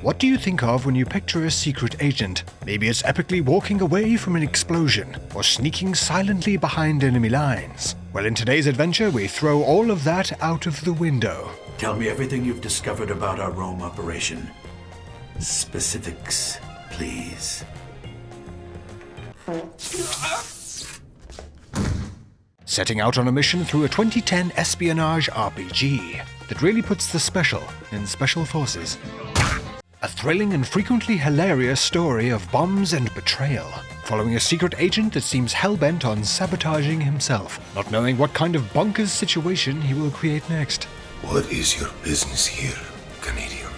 What do you think of when you picture a secret agent? Maybe it's epically walking away from an explosion, or sneaking silently behind enemy lines. Well, in today's adventure, we throw all of that out of the window. Tell me everything you've discovered about our Rome operation. Specifics, please. Setting out on a mission through a 2010 espionage RPG that really puts the special in special forces. A thrilling and frequently hilarious story of bombs and betrayal, following a secret agent that seems hell-bent on sabotaging himself, not knowing what kind of bonkers situation he will create next. What is your business here, Canadian?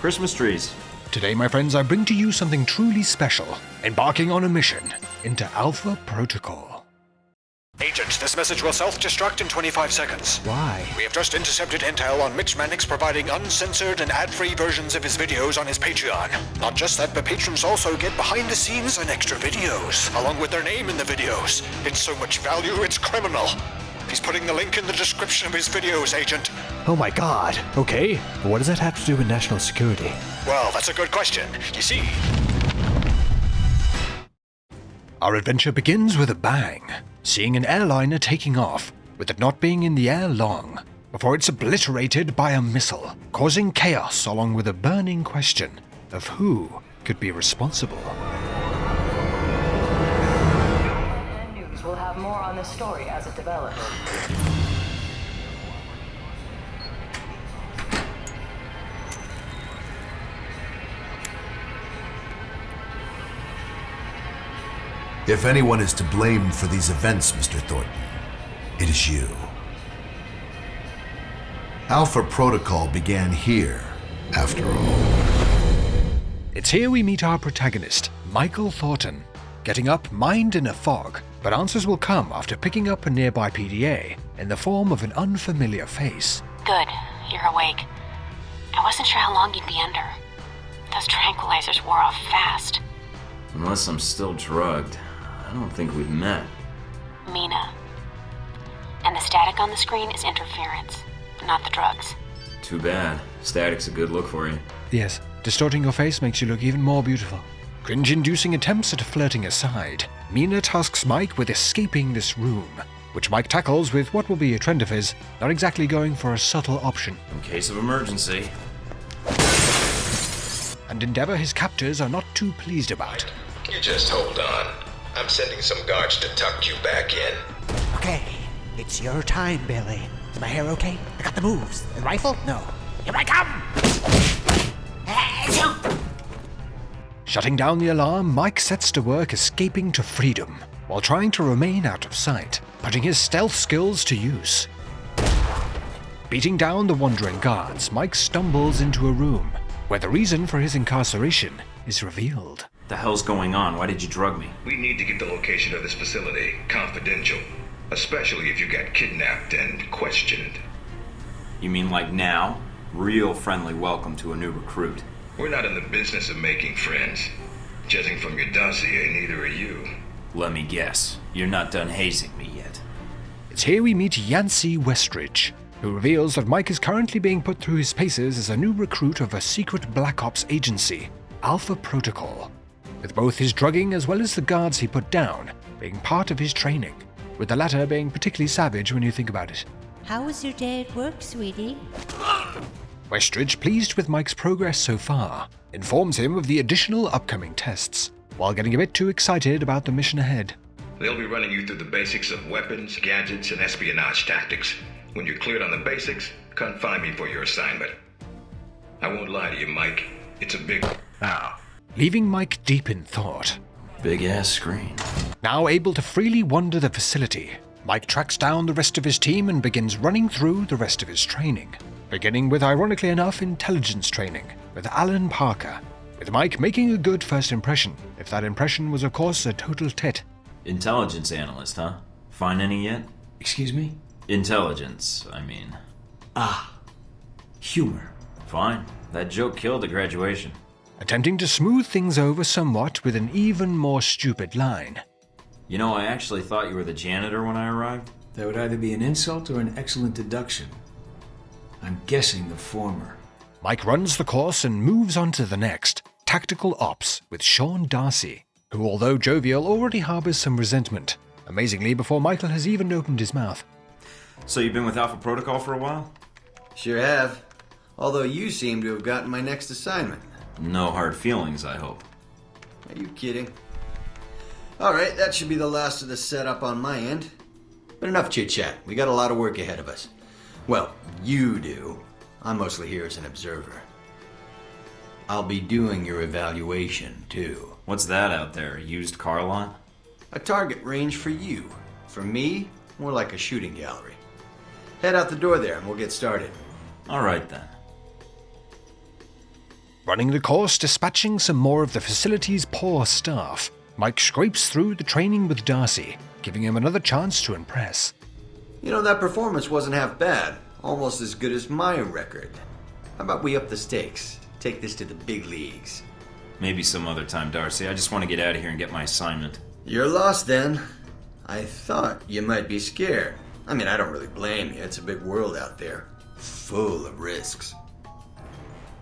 Christmas trees. Today, my friends, I bring to you something truly special, embarking on a mission into Alpha Protocol. Agent, this message will self-destruct in 25 seconds. Why? We have just intercepted intel on Mitch Mannix providing uncensored and ad-free versions of his videos on his Patreon. Not just that, but patrons also get behind-the-scenes and extra videos, along with their name in the videos. It's so much value, it's criminal. He's putting the link in the description of his videos, Agent. Oh my god. Okay, but what does that have to do with national security? Well, that's a good question. You see, our adventure begins with a bang, seeing an airliner taking off, with it not being in the air long, before it's obliterated by a missile, causing chaos along with a burning question of who could be responsible. News will have more on this story as it develops. If anyone is to blame for these events, Mr. Thornton, it is you. Alpha Protocol began here, after all. It's here we meet our protagonist, Michael Thornton, getting up mind in a fog, but answers will come after picking up a nearby PDA in the form of an unfamiliar face. Good, you're awake. I wasn't sure how long you'd be under. Those tranquilizers wore off fast. Unless I'm still drugged, I don't think we've met. Mina. And the static on the screen is interference, not the drugs. Too bad. Static's a good look for you. Yes, distorting your face makes you look even more beautiful. Cringe-inducing attempts at flirting aside, Mina tasks Mike with escaping this room, which Mike tackles with what will be a trend of his, not exactly going for a subtle option. In case of emergency. An endeavor his captors are not too pleased about. You just hold on. I'm sending some guards to tuck you back in. Okay, it's your time, Billy. Is my hair okay? I got the moves. The rifle? No. Here I come! Shutting down the alarm, Mike sets to work escaping to freedom, while trying to remain out of sight, putting his stealth skills to use. Beating down the wandering guards, Mike stumbles into a room, where the reason for his incarceration is revealed. The hell's going on? Why did you drug me? We need to get the location of this facility confidential, especially if you got kidnapped and questioned. You mean like now? Real friendly welcome to a new recruit. We're not in the business of making friends. Judging from your dossier, neither are you. Let me guess. You're not done hazing me yet. It's here we meet Yancey Westridge, who reveals that Mike is currently being put through his paces as a new recruit of a secret Black Ops agency, Alpha Protocol, with both his drugging as well as the guards he put down being part of his training, with the latter being particularly savage when you think about it. How was your day at work, sweetie? Westridge, pleased with Mike's progress so far, informs him of the additional upcoming tests, while getting a bit too excited about the mission ahead. They'll be running you through the basics of weapons, gadgets, and espionage tactics. When you're cleared on the basics, come find me for your assignment. I won't lie to you, Mike. It's a big... Leaving Mike deep in thought. Big ass screen. Now able to freely wander the facility, Mike tracks down the rest of his team and begins running through the rest of his training, beginning with, ironically enough, intelligence training with Alan Parker, with Mike making a good first impression, if that impression was of course a total tit. Intelligence analyst, huh? Find any yet? Excuse me? Intelligence, I mean. Humor. Fine. That joke killed at graduation. Attempting to smooth things over somewhat with an even more stupid line. You know, I actually thought you were the janitor when I arrived. That would either be an insult or an excellent deduction. I'm guessing the former. Mike runs the course and moves on to the next, Tactical Ops, with Sean Darcy, who, although jovial, already harbors some resentment, amazingly before Michael has even opened his mouth. So you've been with Alpha Protocol for a while? Sure have. Although you seem to have gotten my next assignment. No hard feelings, I hope. Are you kidding? Alright, that should be the last of the setup on my end. But enough chit-chat. We got a lot of work ahead of us. Well, you do. I'm mostly here as an observer. I'll be doing your evaluation, too. What's that out there? A used car lot? A target range for you. For me, more like a shooting gallery. Head out the door there and we'll get started. Alright then. Running the course, dispatching some more of the facility's poor staff, Mike scrapes through the training with Darcy, giving him another chance to impress. You know, that performance wasn't half bad. Almost as good as my record. How about we up the stakes? Take this to the big leagues. Maybe some other time, Darcy. I just want to get out of here and get my assignment. You're lost then. I thought you might be scared. I mean, I don't really blame you. It's a big world out there. Full of risks.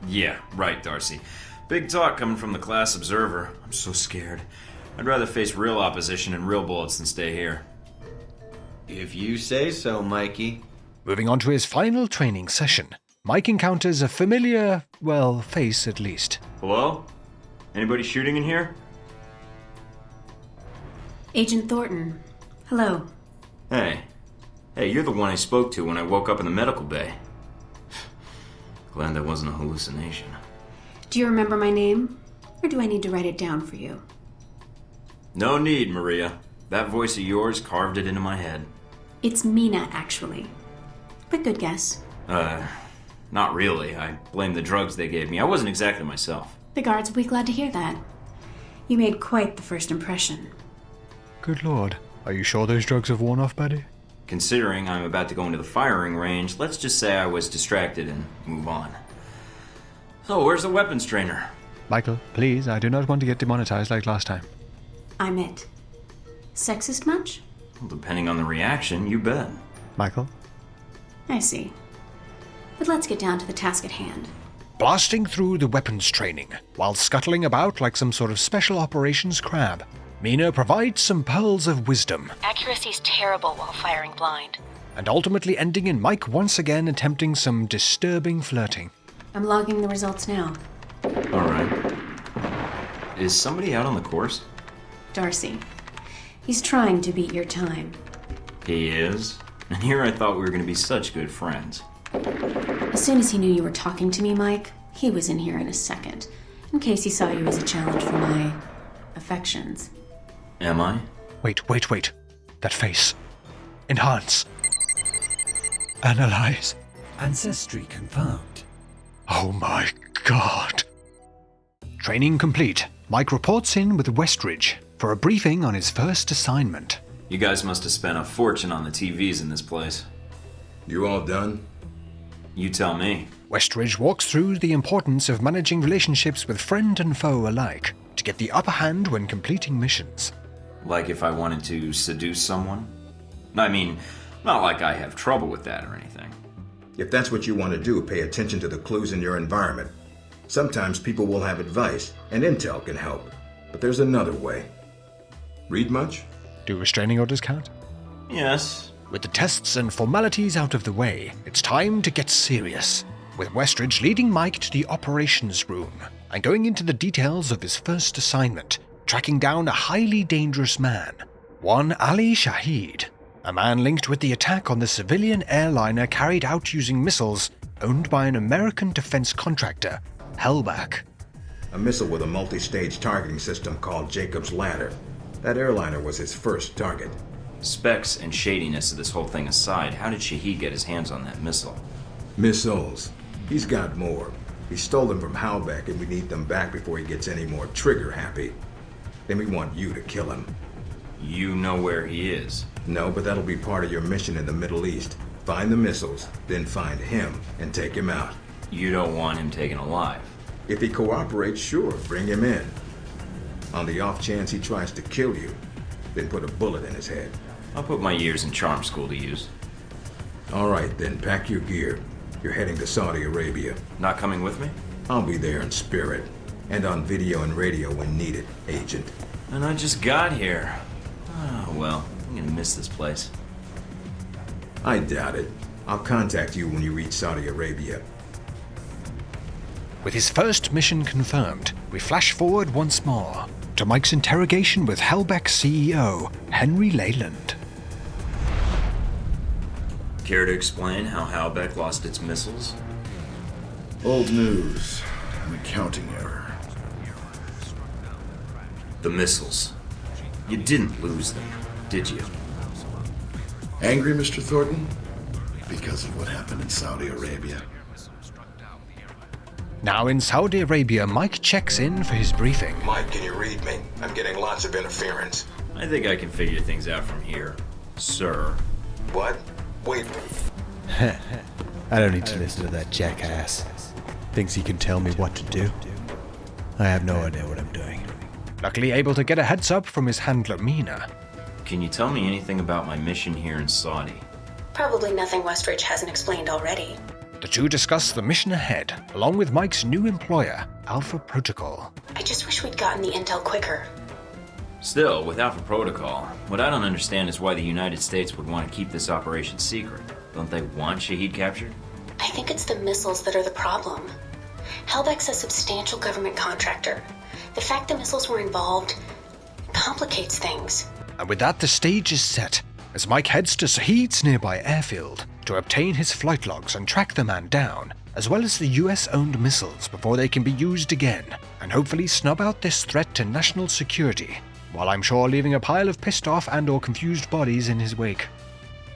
Yeah, right, Darcy. Big talk coming from the class observer. I'm so scared. I'd rather face real opposition and real bullets than stay here. If you say so, Mikey. Moving on to his final training session, Mike encounters a familiar, well, face at least. Hello? Anybody shooting in here? Agent Thornton. Hello. Hey. Hey, you're the one I spoke to when I woke up in the medical bay. Glad that wasn't a hallucination. Do you remember my name? Or do I need to write it down for you? No need, Maria. That voice of yours carved it into my head. It's Mina, actually. But good guess. Not really. I blame the drugs they gave me. I wasn't exactly myself. The guards will be glad to hear that. You made quite the first impression. Good lord. Are you sure those drugs have worn off, buddy? Considering I'm about to go into the firing range, let's just say I was distracted and move on. So, where's the weapons trainer? Michael, please, I do not want to get demonetized like last time. I'm it. Sexist much? Well, depending on the reaction, you bet. Michael? I see. But let's get down to the task at hand. Blasting through the weapons training, while scuttling about like some sort of special operations crab, Mina provides some pearls of wisdom. Accuracy's terrible while firing blind. And ultimately ending in Mike once again attempting some disturbing flirting. I'm logging the results now. Alright. Is somebody out on the course? Darcy. He's trying to beat your time. He is? And here I thought we were going to be such good friends. As soon as he knew you were talking to me, Mike, he was in here in a second, in case he saw you as a challenge for my affections. Am I? Wait. That face. Enhance. Analyze. Ancestry confirmed. Oh my god. Training complete. Mike reports in with Westridge for a briefing on his first assignment. You guys must have spent a fortune on the TVs in this place. You all done? You tell me. Westridge walks through the importance of managing relationships with friend and foe alike to get the upper hand when completing missions. Like if I wanted to seduce someone? I mean, not like I have trouble with that or anything. If that's what you want to do, pay attention to the clues in your environment. Sometimes people will have advice, and intel can help. But there's another way. Read much? Do restraining orders count? Yes. With the tests and formalities out of the way, it's time to get serious, with Westridge leading Mike to the operations room and going into the details of his first assignment, tracking down a highly dangerous man, one Ali Shahid, a man linked with the attack on the civilian airliner carried out using missiles owned by an American defense contractor, Hellback. A missile with a multi-stage targeting system called Jacob's Ladder. That airliner was his first target. Specs and shadiness of this whole thing aside, how did Shahid get his hands on that missile? Missiles. He's got more. He stole them from Hellback, and we need them back before he gets any more trigger-happy. Then we want you to kill him. You know where he is? No, but that'll be part of your mission in the Middle East. Find the missiles, then find him, and take him out. You don't want him taken alive? If he cooperates, sure, bring him in. On the off chance he tries to kill you, then put a bullet in his head. I'll put my years in charm school to use. All right, then pack your gear. You're heading to Saudi Arabia. Not coming with me? I'll be there in spirit. And on video and radio when needed, Agent. And I just got here. Oh, well, I'm gonna miss this place. I doubt it. I'll contact you when you reach Saudi Arabia. With his first mission confirmed, we flash forward once more to Mike's interrogation with Hellbeck's CEO, Henry Leyland. Care to explain how Halbeck lost its missiles? Old news. An accounting error. The missiles. You didn't lose them, did you? Angry, Mr. Thornton? Because of what happened in Saudi Arabia. Now in Saudi Arabia, Mike checks in for his briefing. Mike, can you read me? I'm getting lots of interference. I think I can figure things out from here, sir. What? Wait. I don't need to listen to that jackass. Thinks he can tell me what to do. I have no idea what I'm doing. Luckily able to get a heads up from his handler Mina. Can you tell me anything about my mission here in Saudi? Probably nothing Westridge hasn't explained already. The two discuss the mission ahead, along with Mike's new employer, Alpha Protocol. I just wish we'd gotten the intel quicker. Still, with Alpha Protocol, what I don't understand is why the United States would want to keep this operation secret. Don't they want Shahid captured? I think it's the missiles that are the problem. Hellbeck's a substantial government contractor. The fact the missiles were involved complicates things. And with that, the stage is set, as Mike heads to Shahid's nearby airfield to obtain his flight logs and track the man down, as well as the US-owned missiles before they can be used again, and hopefully snub out this threat to national security, while I'm sure leaving a pile of pissed off and or confused bodies in his wake.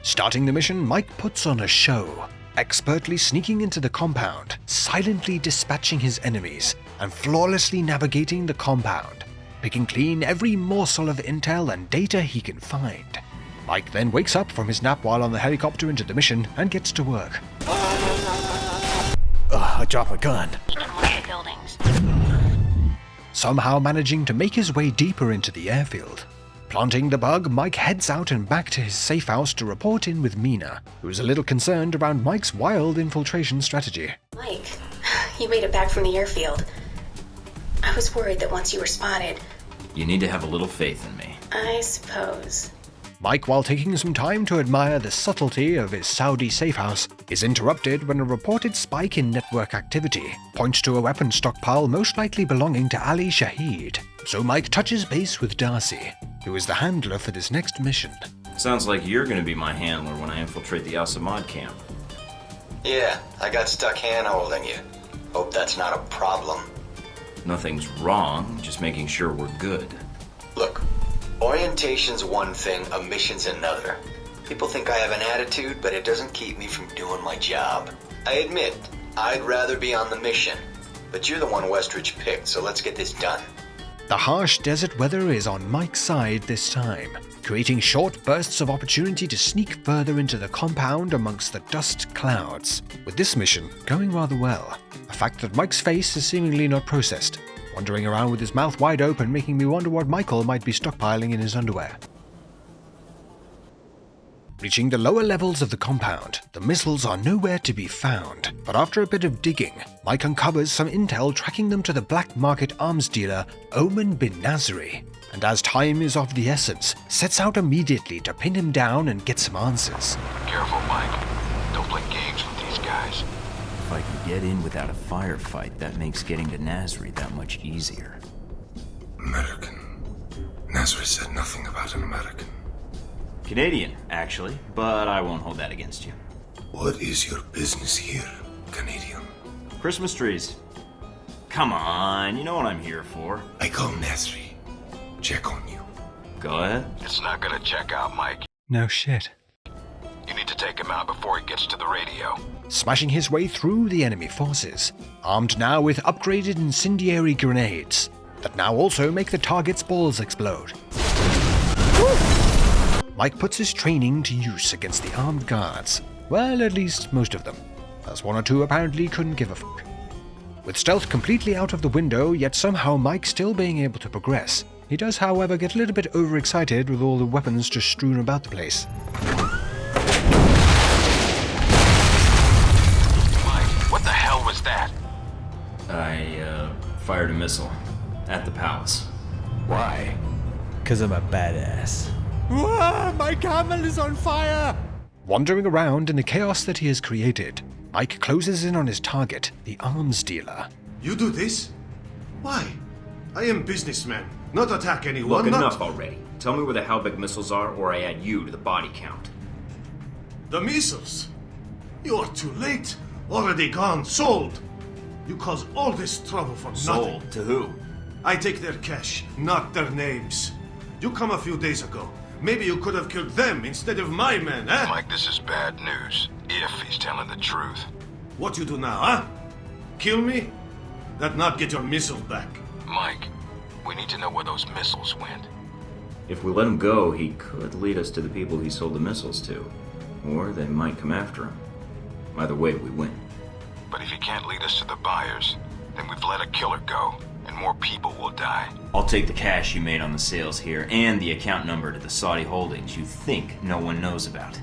Starting the mission, Mike puts on a show, expertly sneaking into the compound, silently dispatching his enemies, and flawlessly navigating the compound, picking clean every morsel of intel and data he can find. Mike then wakes up from his nap while on the helicopter into the mission and gets to work. I dropped my gun. Buildings. Somehow managing to make his way deeper into the airfield. Planting the bug, Mike heads out and back to his safe house to report in with Mina, who is a little concerned around Mike's wild infiltration strategy. Mike, you made it back from the airfield. I was worried that once you were spotted... You need to have a little faith in me. I suppose. Mike, while taking some time to admire the subtlety of his Saudi safe house, is interrupted when a reported spike in network activity points to a weapon stockpile most likely belonging to Ali Shahid. So Mike touches base with Darcy, who is the handler for this next mission. Sounds like you're gonna be my handler when I infiltrate the Al-Samad camp. Yeah, I got stuck hand-holding you. Hope that's not a problem. Nothing's wrong, just making sure we're good. Look, orientation's one thing, a mission's another. People think I have an attitude, but it doesn't keep me from doing my job. I admit, I'd rather be on the mission. But you're the one Westridge picked, so let's get this done. The harsh desert weather is on Mike's side this time, creating short bursts of opportunity to sneak further into the compound amongst the dust clouds, with this mission going rather well, a fact that Mike's face is seemingly not processed, wandering around with his mouth wide open, making me wonder what Michael might be stockpiling in his underwear. Reaching the lower levels of the compound, the missiles are nowhere to be found, but after a bit of digging, Mike uncovers some intel tracking them to the black market arms dealer Oman bin Nazri, and as time is of the essence, sets out immediately to pin him down and get some answers. Careful, Mike. Don't play games with these guys. If I can get in without a firefight, that makes getting to Nazri that much easier. American. Nazri said nothing about an American. Canadian, actually, but I won't hold that against you. What is your business here, Canadian? Christmas trees. Come on, you know what I'm here for. I call Nazri. Check on you. Go ahead. It's not gonna check out, Mike. No shit. You need to take him out before he gets to the radio. Smashing his way through the enemy forces, armed now with upgraded incendiary grenades that now also make the target's balls explode. Mike puts his training to use against the armed guards. Well, at least most of them, as one or two apparently couldn't give a fuck. With stealth completely out of the window, yet somehow Mike still being able to progress, he does however get a little bit overexcited with all the weapons just strewn about the place. that? I fired a missile at the palace. Why? 'Cause I'm a badass. Whoa, my camel is on fire! Wandering around in the chaos that he has created, Mike closes in on his target, the arms dealer. You do this? Why? I am businessman, not attack anyone. Look, not... enough already. Tell me where the Halbeck missiles are, or I add you to the body count. The missiles? You are too late. Already gone, sold. You cause all this trouble for nothing. Sold to who? I take their cash, not their names. You come a few days ago. Maybe you could have killed them instead of my men, eh? Mike, this is bad news. If he's telling the truth. What you do now, huh? Kill me? That not get your missiles back. Mike, we need to know where those missiles went. If we let him go, he could lead us to the people he sold the missiles to. Or they might come after him. Either way, we win. But if he can't lead us to the buyers, then we've let a killer go, and more people will die. I'll take the cash you made on the sales here, and the account number to the Saudi holdings you think no one knows about.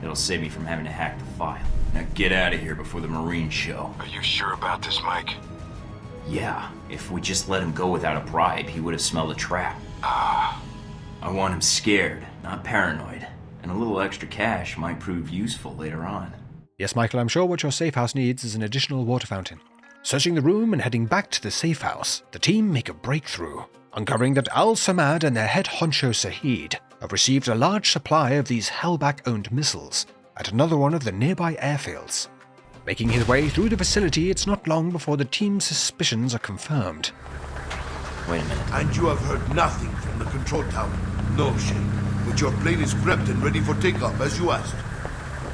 It'll save me from having to hack the file. Now get out of here before the Marines show. Are you sure about this, Mike? Yeah, if we just let him go without a bribe, he would have smelled a trap. I want him scared, not paranoid. And a little extra cash might prove useful later on. Yes, Michael, I'm sure what your safe house needs is an additional water fountain. Searching the room and heading back to the safe house, the team make a breakthrough, uncovering that Al-Samad and their head honcho Sahid have received a large supply of these Halbeck-owned missiles at another one of the nearby airfields. Making his way through the facility, it's not long before the team's suspicions are confirmed. Wait a minute. And you have heard nothing from the control tower? No, Shane. But your plane is prepped and ready for takeoff, as you asked.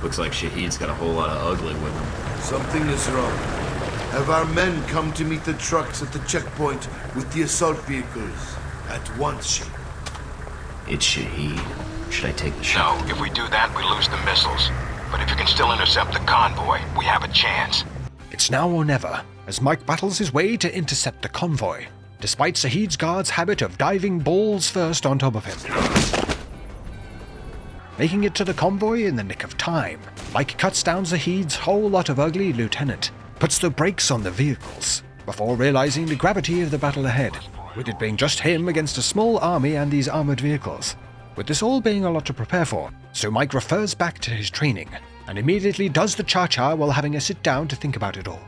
Looks like Shahid's got a whole lot of ugly with him. Something is wrong. Have our men come to meet the trucks at the checkpoint with the assault vehicles? At once, Shane. It's Shahid. Should I take the shot? No, if we do that, we lose the missiles. But if you can still intercept the convoy, we have a chance. It's now or never, as Mike battles his way to intercept the convoy, despite Sahid's guard's habit of diving balls first on top of him. Making it to the convoy in the nick of time, Mike cuts down Zahid's whole lot of ugly lieutenant, puts the brakes on the vehicles, before realizing the gravity of the battle ahead, with it being just him against a small army and these armored vehicles. With this all being a lot to prepare for, so Mike refers back to his training, and immediately does the cha-cha while having a sit down to think about it all.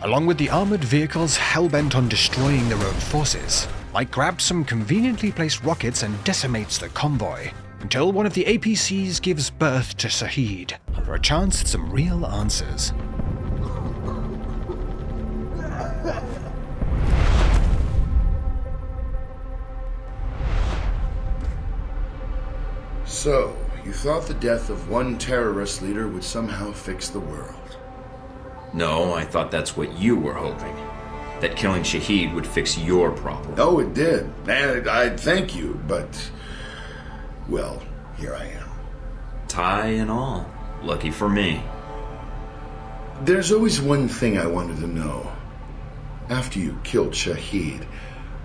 Along with the armored vehicles hell-bent on destroying their own forces, Mike grabs some conveniently placed rockets and decimates the convoy, until one of the APCs gives birth to Sahid, for a chance at some real answers. So, you thought the death of one terrorist leader would somehow fix the world? No, I thought that's what you were hoping. That killing Shahid would fix your problem. Oh, it did. And I thank you, but... well, here I am. Tie and all. Lucky for me. There's always one thing I wanted to know. After you killed Shahid,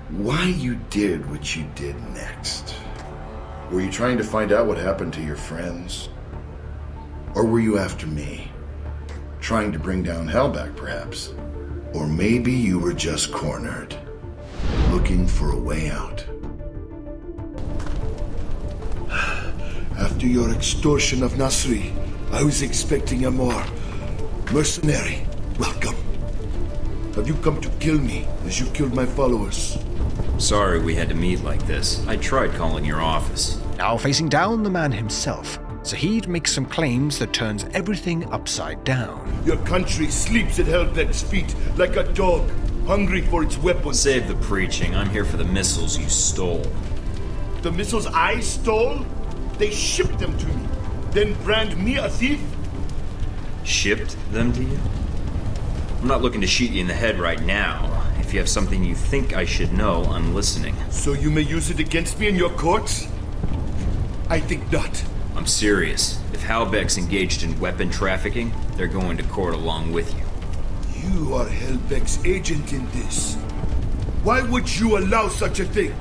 why you did what you did next? Were you trying to find out what happened to your friends? Or were you after me? Trying to bring down Halbeck, perhaps? Or maybe you were just cornered, looking for a way out. After your extortion of Nasri, I was expecting a more mercenary welcome. Have you come to kill me as you killed my followers? Sorry we had to meet like this. I tried calling your office. Now facing down the man himself, Zahid makes some claims that turns everything upside down. Your country sleeps at Halbeck's feet like a dog, hungry for its weapons. Save the preaching. I'm here for the missiles you stole. The missiles I stole? They shipped them to me, then brand me a thief? Shipped them to you? I'm not looking to shoot you in the head right now. If you have something you think I should know, I'm listening. So you may use it against me in your courts? I think not. I'm serious. If Halbeck's engaged in weapon trafficking, they're going to court along with you. You are Halbeck's agent in this. Why would you allow such a thing?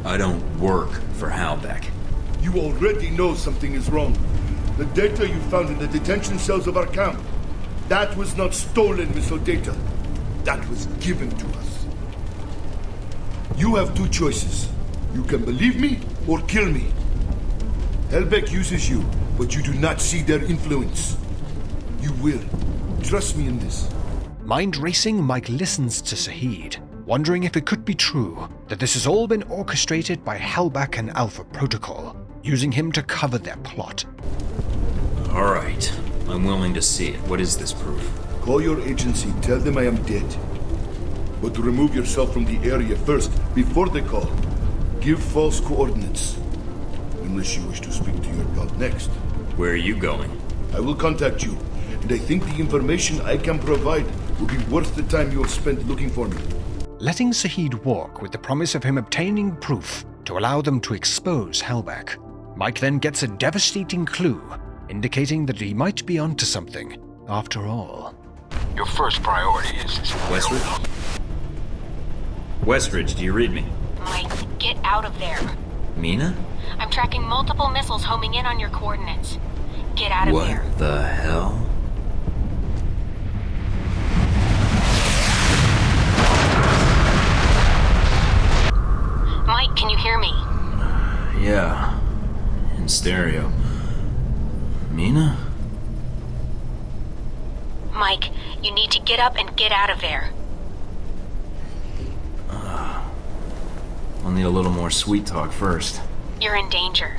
I don't work for Halbeck. You already know something is wrong. The data you found in the detention cells of our camp, that was not stolen missile data. That was given to us. You have two choices. You can believe me or kill me. Helbeck uses you, but you do not see their influence. You will. Trust me in this. Mind racing, Mike listens to Saheed, wondering if it could be true that this has all been orchestrated by Helbeck and Alpha Protocol, using him to cover their plot. All right. I'm willing to see it. What is this proof? Call your agency, tell them I am dead. But to remove yourself from the area first, before they call. Give false coordinates. Unless you wish to speak to your pal next. Where are you going? I will contact you, and I think the information I can provide will be worth the time you have spent looking for me. Letting Saheed walk with the promise of him obtaining proof to allow them to expose Helbeck, Mike then gets a devastating clue, indicating that he might be onto something, after all. Your first priority is... Westridge? Westridge, do you read me? Mike, get out of there. Mina? I'm tracking multiple missiles homing in on your coordinates. Get out of there. What the hell? Mike, can you hear me? Yeah. In stereo. Mina? Mike, you need to get up and get out of there. I'll need a little more sweet talk first. You're in danger.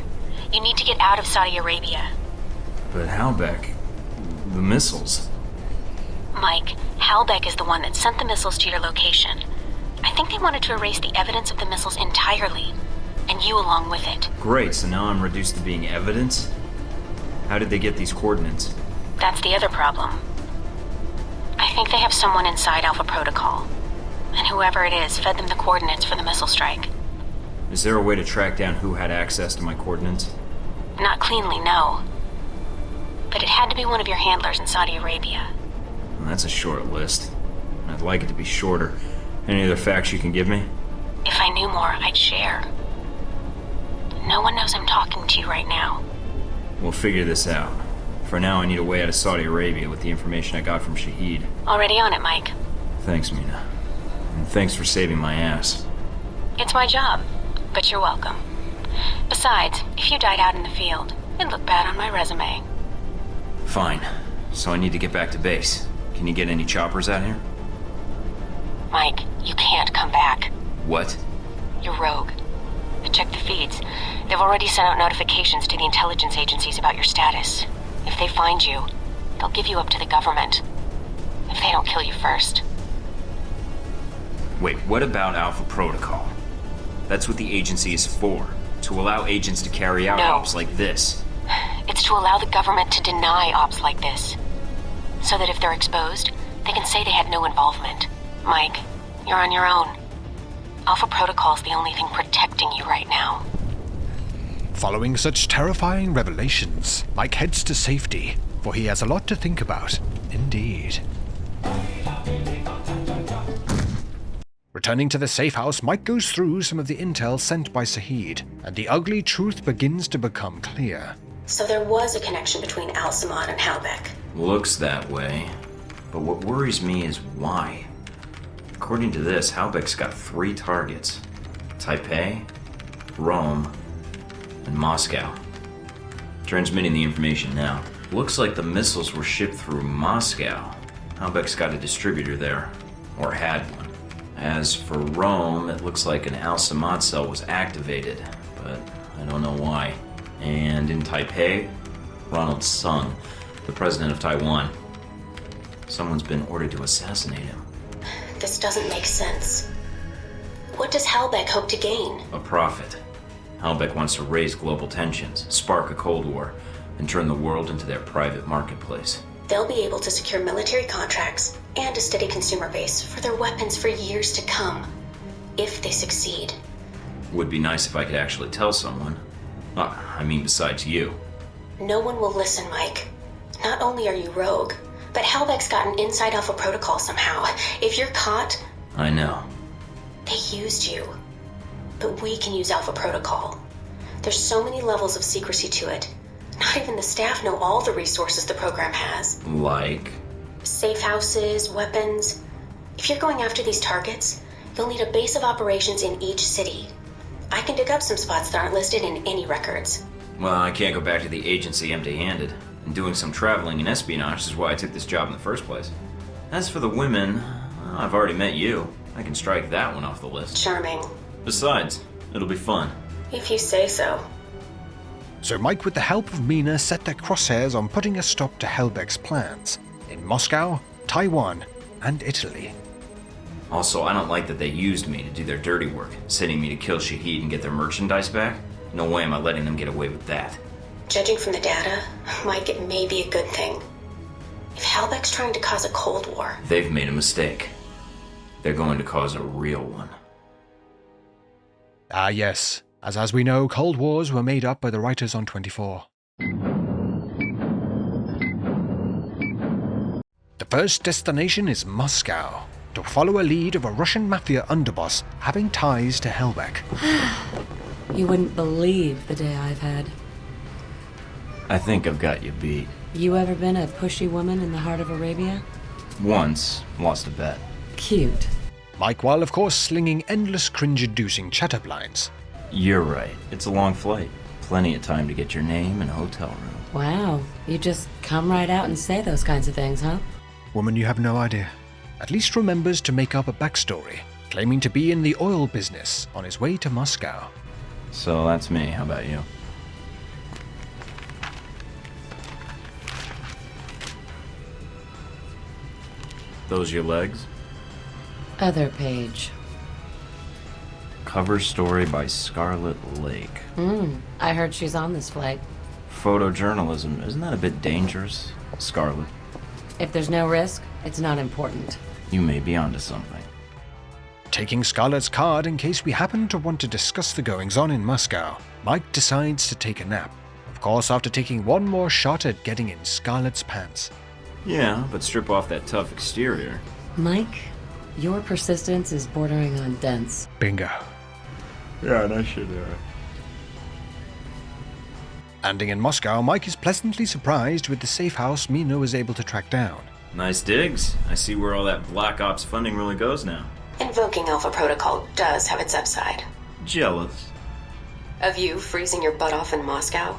You need to get out of Saudi Arabia. But Helbeck... the missiles... Mike, Helbeck is the one that sent the missiles to your location. I think they wanted to erase the evidence of the missiles entirely, and you along with it. Great, so now I'm reduced to being evidence? How did they get these coordinates? That's the other problem. I think they have someone inside Alpha Protocol, and whoever it is fed them the coordinates for the missile strike. Is there a way to track down who had access to my coordinates? Not cleanly, no. But it had to be one of your handlers in Saudi Arabia. Well, that's a short list. I'd like it to be shorter. Any other facts you can give me? If I knew more, I'd share. No one knows I'm talking to you right now. We'll figure this out. For now, I need a way out of Saudi Arabia with the information I got from Shaheed. Already on it, Mike. Thanks, Mina. And thanks for saving my ass. It's my job, but you're welcome. Besides, if you died out in the field, it'd look bad on my resume. Fine. So I need to get back to base. Can you get any choppers out here? Mike, you can't come back. What? You're rogue. I checked the feeds. They've already sent out notifications to the intelligence agencies about your status. If they find you, they'll give you up to the government. If they don't kill you first. Wait, what about Alpha Protocol? That's what the agency is for. To allow agents to carry out ops like this. It's to allow the government to deny ops like this. So that if they're exposed, they can say they had no involvement. Mike, you're on your own. Alpha Protocol's the only thing protecting you right now. Following such terrifying revelations, Mike heads to safety, for he has a lot to think about, indeed. Returning to the safe house, Mike goes through some of the intel sent by Saheed, and the ugly truth begins to become clear. So there was a connection between Al-Samad and Helbeck. Looks that way. But what worries me is why. According to this, Helbeck's got 3 targets. Taipei, Rome, and Moscow. Transmitting the information now. Looks like the missiles were shipped through Moscow. Helbeck's got a distributor there. Or had one. As for Rome, it looks like an Al-Samad cell was activated, but I don't know why. And in Taipei, Ronald Sung, the president of Taiwan. Someone's been ordered to assassinate him. This doesn't make sense. What does Helbeck hope to gain? A profit. Helbeck wants to raise global tensions, spark a Cold War, and turn the world into their private marketplace. They'll be able to secure military contracts and a steady consumer base for their weapons for years to come, if they succeed. Would be nice if I could actually tell someone. I mean, besides you. No one will listen, Mike. Not only are you rogue, but Helbeck's gotten inside Alpha Protocol somehow. If you're caught... I know. They used you. But we can use Alpha Protocol. There's so many levels of secrecy to it. Not even the staff know all the resources the program has. Like? Safe houses, weapons. If you're going after these targets, you'll need a base of operations in each city. I can dig up some spots that aren't listed in any records. Well, I can't go back to the agency empty-handed. And doing some traveling and espionage is why I took this job in the first place. As for the women, well, I've already met you. I can strike that one off the list. Charming. Besides, it'll be fun. If you say so. So Mike, with the help of Mina, set their crosshairs on putting a stop to Helbeck's plans in Moscow, Taiwan, and Italy. Also, I don't like that they used me to do their dirty work, sending me to kill Shahid and get their merchandise back. No way am I letting them get away with that. Judging from the data, Mike, it may be a good thing. If Helbeck's trying to cause a Cold War... They've made a mistake. They're going to cause a real one. Ah yes, as we know, Cold Wars were made up by the writers on 24. The first destination is Moscow, to follow a lead of a Russian mafia underboss having ties to Helbeck. You wouldn't believe the day I've had. I think I've got you beat. You ever been a pushy woman in the heart of Arabia? Once, lost a bet. Cute. Mike, while of course slinging endless cringe-inducing chatter blinds. You're right. It's a long flight. Plenty of time to get your name and a hotel room. Wow. You just come right out and say those kinds of things, huh? Woman, you have no idea. At least remembers to make up a backstory, claiming to be in the oil business on his way to Moscow. So that's me. How about you? Those your legs? Other page. Cover story by Scarlet Lake. I heard she's on this flight. Photojournalism, isn't that a bit dangerous, Scarlet? If there's no risk, it's not important. You may be onto something. Taking Scarlet's card in case we happen to want to discuss the goings-on in Moscow, Mike decides to take a nap. Of course, after taking one more shot at getting in Scarlet's pants. Yeah, but strip off that tough exterior. Mike, your persistence is bordering on dense. Bingo. Yeah, and I should, Landing in Moscow, Mike is pleasantly surprised with the safe house Mina was able to track down. Nice digs. I see where all that Black Ops funding really goes now. Invoking Alpha Protocol does have its upside. Jealous. Of you freezing your butt off in Moscow?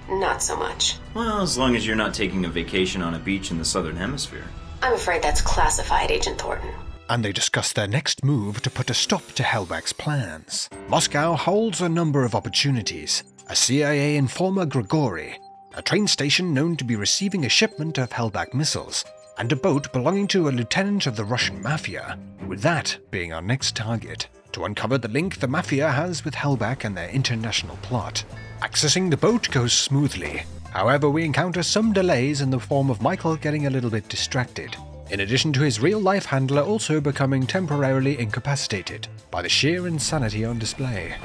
Not so much. Well, as long as you're not taking a vacation on a beach in the Southern Hemisphere. I'm afraid that's classified, Agent Thornton. And they discuss their next move to put a stop to Helbeck's plans. Moscow holds a number of opportunities. A CIA informer Grigori, a train station known to be receiving a shipment of Helbeck missiles, and a boat belonging to a lieutenant of the Russian Mafia, with that being our next target, to uncover the link the Mafia has with Helbeck and their international plot. Accessing the boat goes smoothly. However, we encounter some delays in the form of Michael getting a little bit distracted, in addition to his real-life handler also becoming temporarily incapacitated by the sheer insanity on display.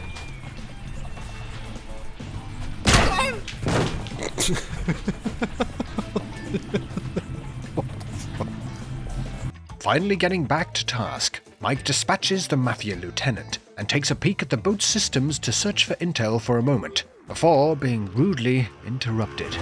Finally getting back to task, Mike dispatches the Mafia lieutenant and takes a peek at the boat's systems to search for intel for a moment, before being rudely interrupted.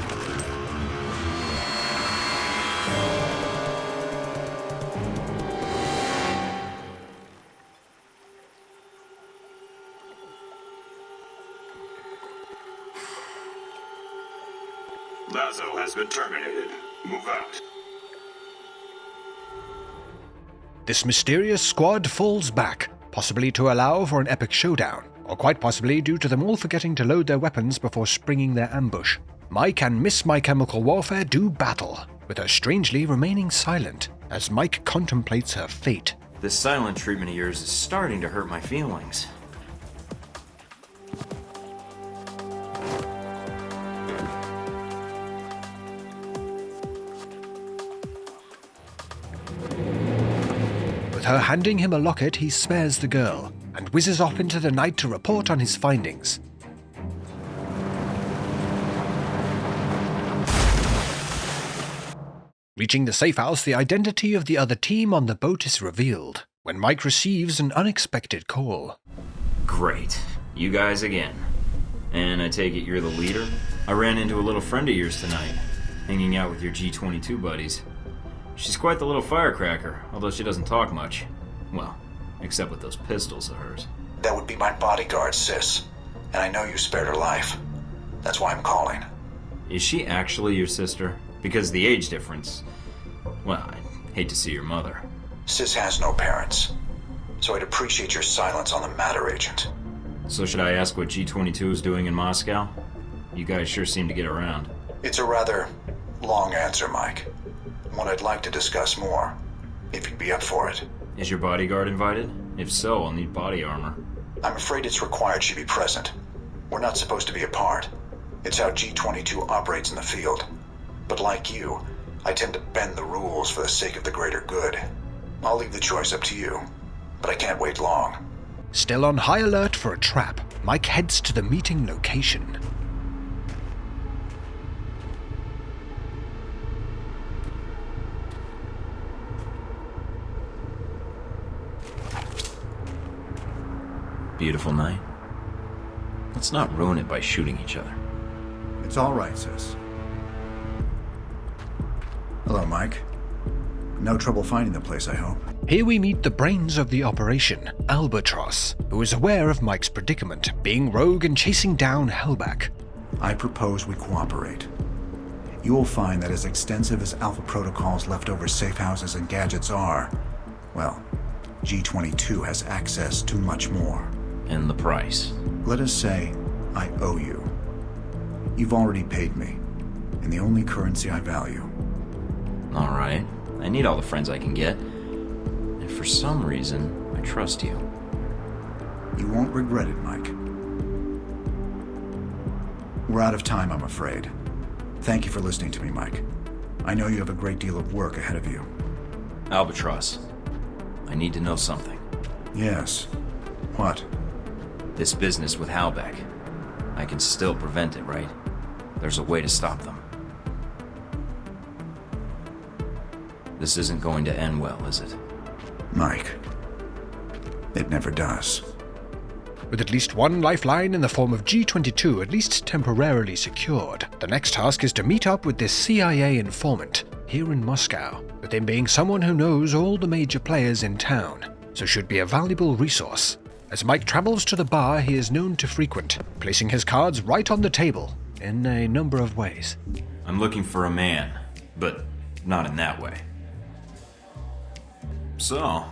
Lazo has been terminated. Move out. This mysterious squad falls back, possibly to allow for an epic showdown, or quite possibly due to them all forgetting to load their weapons before springing their ambush. Mike and Miss My Chemical Warfare do battle, with her strangely remaining silent, as Mike contemplates her fate. This silent treatment of yours is starting to hurt my feelings. With her handing him a locket, he spares the girl, and whizzes off into the night to report on his findings. Reaching the safe house, the identity of the other team on the boat is revealed, when Mike receives an unexpected call. Great. You guys again. And I take it you're the leader? I ran into a little friend of yours tonight, hanging out with your G22 buddies. She's quite the little firecracker, although she doesn't talk much. Well, except with those pistols of hers. That would be my bodyguard, sis. And I know you spared her life. That's why I'm calling. Is she actually your sister? Because the age difference... Well, I'd hate to see your mother. Sis has no parents. So I'd appreciate your silence on the matter, Agent. So should I ask what G22 is doing in Moscow? You guys sure seem to get around. It's a rather long answer, Mike. One I'd like to discuss more, if you'd be up for it. Is your bodyguard invited? If so, I'll need body armor. I'm afraid it's required she be present. We're not supposed to be apart. It's how G22 operates in the field. But like you, I tend to bend the rules for the sake of the greater good. I'll leave the choice up to you, but I can't wait long. Still on high alert for a trap, Mike heads to the meeting location. Beautiful night. Let's not ruin it by shooting each other. It's all right, sis. Hello, Mike. No trouble finding the place, I hope. Here we meet the brains of the operation, Albatross, who is aware of Mike's predicament, being rogue and chasing down Hellback. I propose we cooperate. You will find that as extensive as Alpha Protocol's leftover safe houses and gadgets are, well, G22 has access to much more. And the price? Let us say I owe you. You've already paid me, in the only currency I value. All right. I need all the friends I can get. And for some reason, I trust you. You won't regret it, Mike. We're out of time, I'm afraid. Thank you for listening to me, Mike. I know you have a great deal of work ahead of you. Albatross, I need to know something. Yes. What? This business with Hellback. I can still prevent it, right? There's a way to stop them. This isn't going to end well, is it? Mike, it never does. With at least one lifeline in the form of G22 at least temporarily secured, the next task is to meet up with this CIA informant here in Moscow, with him being someone who knows all the major players in town, so should be a valuable resource. As Mike travels to the bar he is known to frequent, placing his cards right on the table in a number of ways. I'm looking for a man, but not in that way. So,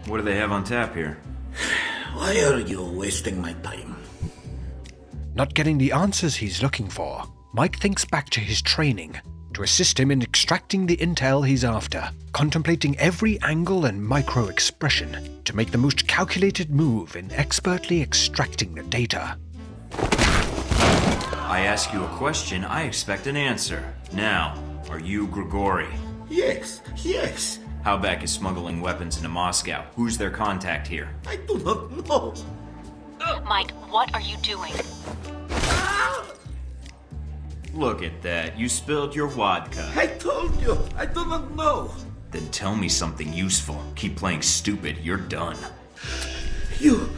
what do they have on tap here? Why are you wasting my time? Not getting the answers he's looking for, Mike thinks back to his training to assist him in extracting the intel he's after, contemplating every angle and micro-expression to make the most calculated move in expertly extracting the data. I ask you a question, I expect an answer. Now, are you Grigori? Yes. Hellback is smuggling weapons into Moscow. Who's their contact here? I do not know. Mike, what are you doing? Look at that. You spilled your vodka. I told you, I do not know. Then tell me something useful. Keep playing stupid. You're done. You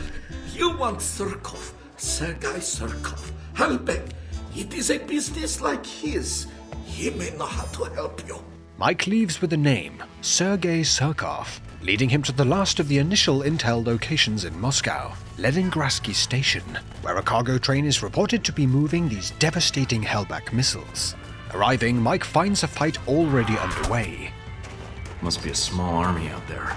want Surkov, Sergei Surkov. Hellback, it is a business like his. He may know how to help you. Mike leaves with the name, Sergei Surkov, leading him to the last of the initial intel locations in Moscow, Leningradsky Station, where a cargo train is reported to be moving these devastating Hellback missiles. Arriving, Mike finds a fight already underway. Must be a small army out there.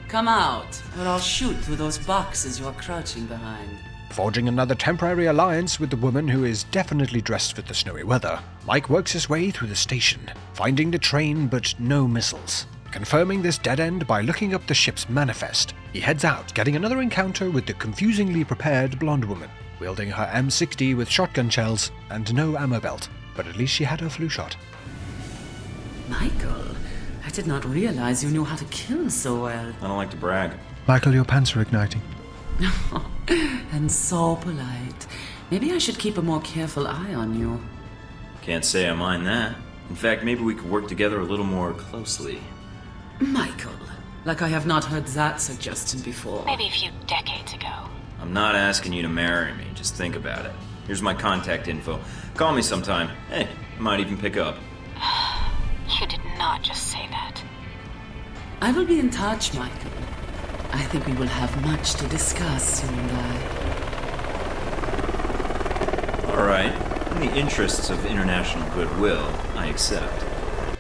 Come out, or I'll shoot through those boxes you're crouching behind. Forging another temporary alliance with the woman who is definitely dressed for the snowy weather, Mike works his way through the station, finding the train but no missiles. Confirming this dead end by looking up the ship's manifest, he heads out, getting another encounter with the confusingly prepared blonde woman, wielding her M60 with shotgun shells and no ammo belt, but at least she had her flu shot. Michael, I did not realize you knew how to kill so well. I don't like to brag. Michael, your pants are igniting. And so polite. Maybe I should keep a more careful eye on you. Can't say I mind that. In fact, maybe we could work together a little more closely. Michael, like I have not heard that suggestion before. Maybe a few decades ago. I'm not asking you to marry me, just think about it. Here's my contact info. Call me sometime. Hey, I might even pick up. You did not just say that. I will be in touch, Michael. I think we will have much to discuss, you and I. Alright, in the interests of international goodwill, I accept.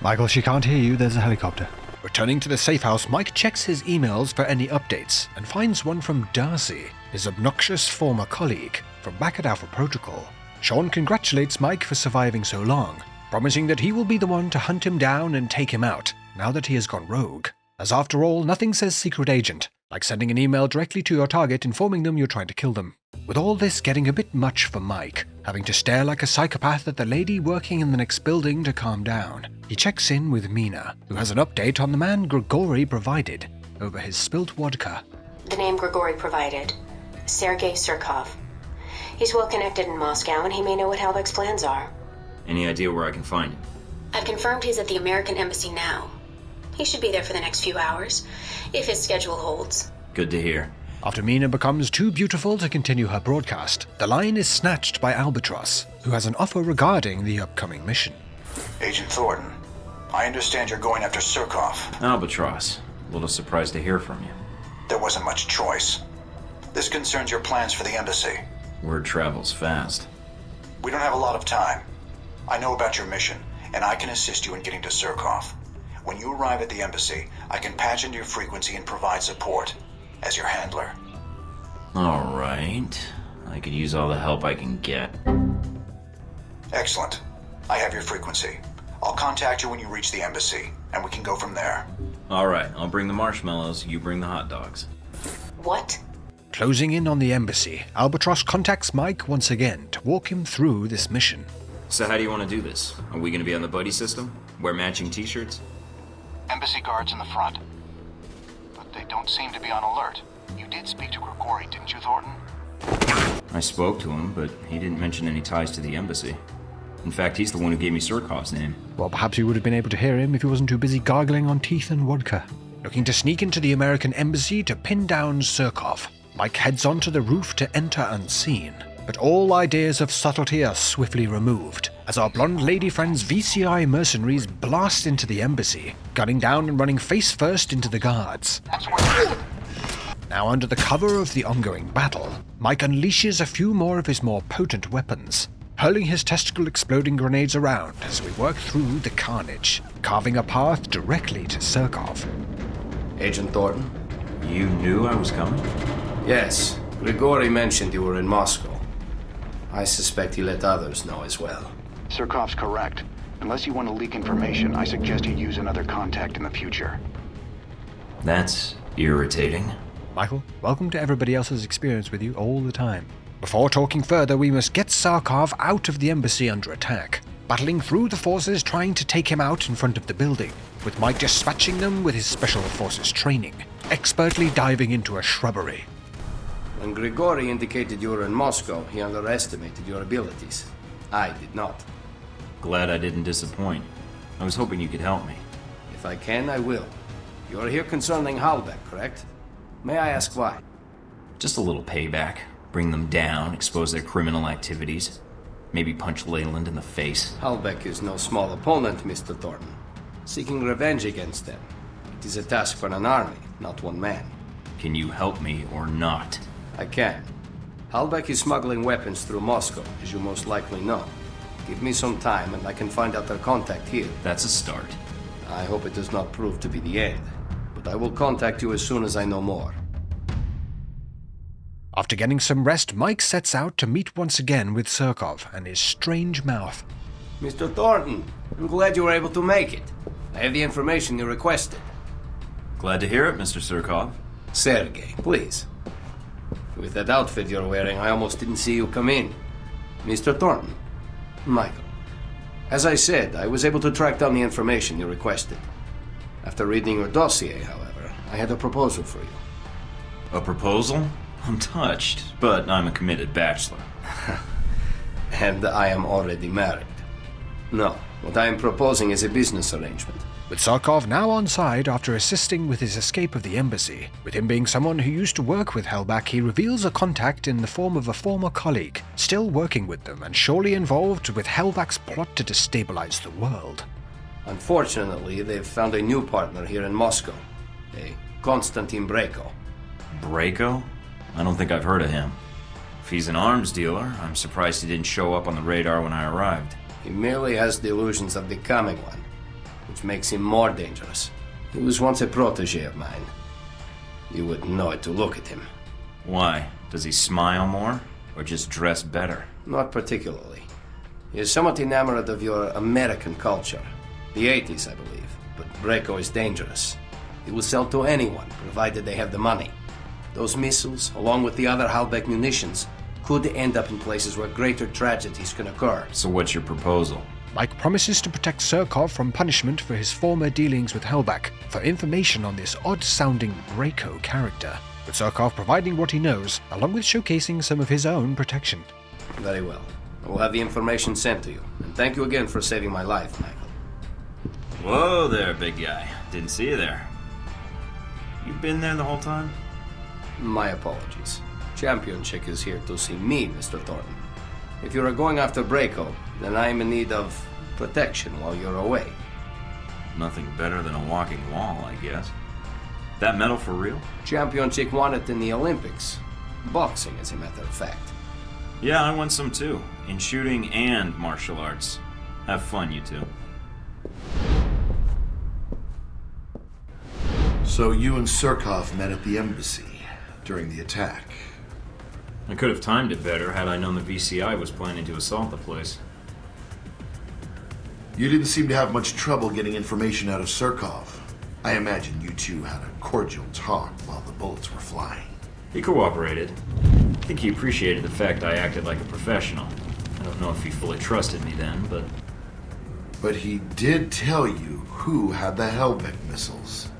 Michael, she can't hear you. There's a helicopter. Returning to the safe house, Mike checks his emails for any updates and finds one from Darcy, his obnoxious former colleague from back at Alpha Protocol. Sean congratulates Mike for surviving so long, promising that he will be the one to hunt him down and take him out now that he has gone rogue. As after all, nothing says secret agent like sending an email directly to your target informing them you're trying to kill them. With all this getting a bit much for Mike, having to stare like a psychopath at the lady working in the next building to calm down, he checks in with Mina, who has an update on the man Grigori provided over his spilt vodka. The name Grigori provided, Sergei Surkov. He's well connected in Moscow and he may know what Halbech's plans are. Any idea where I can find him? I've confirmed he's at the American Embassy now. He should be there for the next few hours, if his schedule holds. Good to hear. After Mina becomes too beautiful to continue her broadcast, the line is snatched by Albatross, who has an offer regarding the upcoming mission. Agent Thornton, I understand you're going after Surkov. Albatross, a little surprised to hear from you. There wasn't much choice. This concerns your plans for the embassy. Word travels fast. We don't have a lot of time. I know about your mission, and I can assist you in getting to Surkov. When you arrive at the embassy, I can patch into your frequency and provide support as your handler. Alright. I could use all the help I can get. Excellent. I have your frequency. I'll contact you when you reach the embassy, and we can go from there. Alright, I'll bring the marshmallows, you bring the hot dogs. What? Closing in on the embassy, Albatross contacts Mike once again to walk him through this mission. So how do you want to do this? Are we going to be on the buddy system? Wear matching t-shirts? Embassy guards in the front. But they don't seem to be on alert. You did speak to Grigori, didn't you, Thornton? I spoke to him, but he didn't mention any ties to the embassy. In fact, he's the one who gave me Surkov's name. Well, perhaps you would have been able to hear him if he wasn't too busy gargling on teeth and vodka. Looking to sneak into the American embassy to pin down Surkov, Mike heads onto the roof to enter unseen. But all ideas of subtlety are swiftly removed, as our blonde lady friend's VCI mercenaries blast into the embassy, gunning down and running face first into the guards. Now under the cover of the ongoing battle, Mike unleashes a few more of his more potent weapons, hurling his testicle exploding grenades around as we work through the carnage, carving a path directly to Surkov. Agent Thornton? You knew I was coming? Yes. Grigori mentioned you were in Moscow. I suspect he let others know as well. Surkov's correct. Unless you want to leak information, I suggest you use another contact in the future. That's irritating. Michael, welcome to everybody else's experience with you all the time. Before talking further, we must get Surkov out of the embassy under attack, battling through the forces trying to take him out in front of the building, with Mike dispatching them with his special forces training, expertly diving into a shrubbery. When Grigori indicated you were in Moscow, he underestimated your abilities. I did not. Glad I didn't disappoint. I was hoping you could help me. If I can, I will. You are here concerning Halbech, correct? May I ask why? Just a little payback. Bring them down, expose their criminal activities. Maybe punch Leyland in the face. Halbech is no small opponent, Mr. Thornton. Seeking revenge against them. It is a task for an army, not one man. Can you help me or not? I can. Halbech is smuggling weapons through Moscow, as you most likely know. Give me some time and I can find out their contact here. That's a start. I hope it does not prove to be the end, but I will contact you as soon as I know more. After getting some rest, Mike sets out to meet once again with Surkov and his strange mouth. Mr. Thornton, I'm glad you were able to make it. I have the information you requested. Glad to hear it, Mr. Surkov. Sergei, please. With that outfit you're wearing, I almost didn't see you come in. Mr. Thornton. Michael. As I said, I was able to track down the information you requested. After reading your dossier, however, I had a proposal for you. A proposal? I'm touched, but I'm a committed bachelor. And I am already married. No, what I am proposing is a business arrangement. with Sarkov now on side after assisting with his escape of the embassy. With him being someone who used to work with Hellback, he reveals a contact in the form of a former colleague, still working with them and surely involved with Hellback's plot to destabilize the world. Unfortunately, they've found a new partner here in Moscow, a Konstantin Brayko. Brayko? I don't think I've heard of him. If he's an arms dealer, I'm surprised he didn't show up on the radar when I arrived. He merely has the illusions of becoming one, which makes him more dangerous. He was once a protege of mine. You wouldn't know it to look at him. Why? Does he smile more? Or just dress better? Not particularly. He is somewhat enamored of your American culture. The 80s, I believe. But Brayko is dangerous. He will sell to anyone, provided they have the money. Those missiles, along with the other Halbech munitions, could end up in places where greater tragedies can occur. So what's your proposal? Mike promises to protect Surkov from punishment for his former dealings with Hellback, for information on this odd-sounding Brayko character, with Surkov providing what he knows, along with showcasing some of his own protection. Very well. I will have the information sent to you, and thank you again for saving my life, Michael. Whoa there, big guy. Didn't see you there. You been there the whole time? My apologies. Champion Chick is here to see me, Mr. Thornton. If you are going after Brayko, then I am in need of protection while you're away. Nothing better than a walking wall, I guess. That medal for real? Champion Chick won it in the Olympics. Boxing, as a matter of fact. Yeah, I won some too. In shooting and martial arts. Have fun, you two. So you and Surkov met at the embassy during the attack. I could have timed it better had I known the VCI was planning to assault the place. You didn't seem to have much trouble getting information out of Surkov. I imagine you two had a cordial talk while the bullets were flying. He cooperated. I think he appreciated the fact I acted like a professional. I don't know if he fully trusted me then, but... But he did tell you who had the Hellbeck missiles.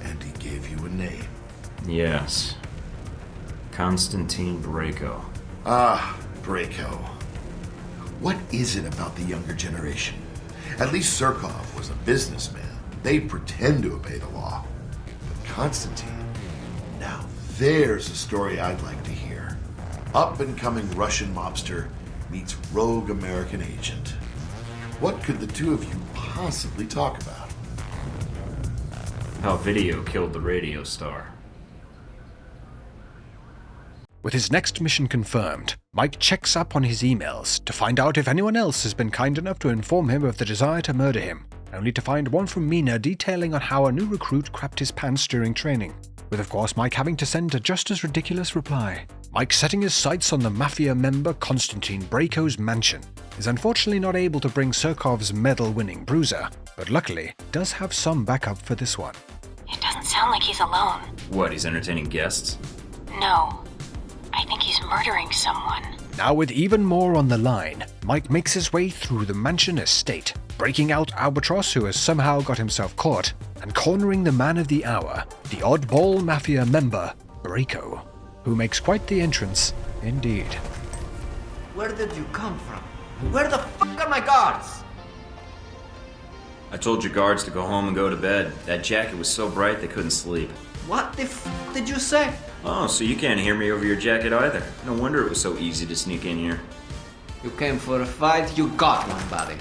And he gave you a name. Yes. Konstantin Brayko. Ah, Brayko. What is it about the younger generation? At least Surkov was a businessman. They pretend to obey the law. But Konstantin, now there's a story I'd like to hear. Up-and-coming Russian mobster meets rogue American agent. What could the two of you possibly talk about? How video killed the radio star. With his next mission confirmed, Mike checks up on his emails to find out if anyone else has been kind enough to inform him of the desire to murder him, only to find one from Mina detailing on how a new recruit crapped his pants during training, with of course Mike having to send a just as ridiculous reply. Mike, setting his sights on the Mafia member Konstantin Brayko's mansion, is unfortunately not able to bring Surkov's medal-winning bruiser, but luckily does have some backup for this one. It doesn't sound like he's alone. What, he's entertaining guests? No. I think he's murdering someone. Now with even more on the line, Mike makes his way through the mansion estate, breaking out Albatross, who has somehow got himself caught, and cornering the man of the hour, the oddball Mafia member, Brayko, who makes quite the entrance indeed. Where did you come from? Where the fuck are my guards? I told your guards to go home and go to bed. That jacket was so bright they couldn't sleep. What the f did you say? Oh, so you can't hear me over your jacket either. No wonder it was so easy to sneak in here. You came for a fight, you got one, buddy.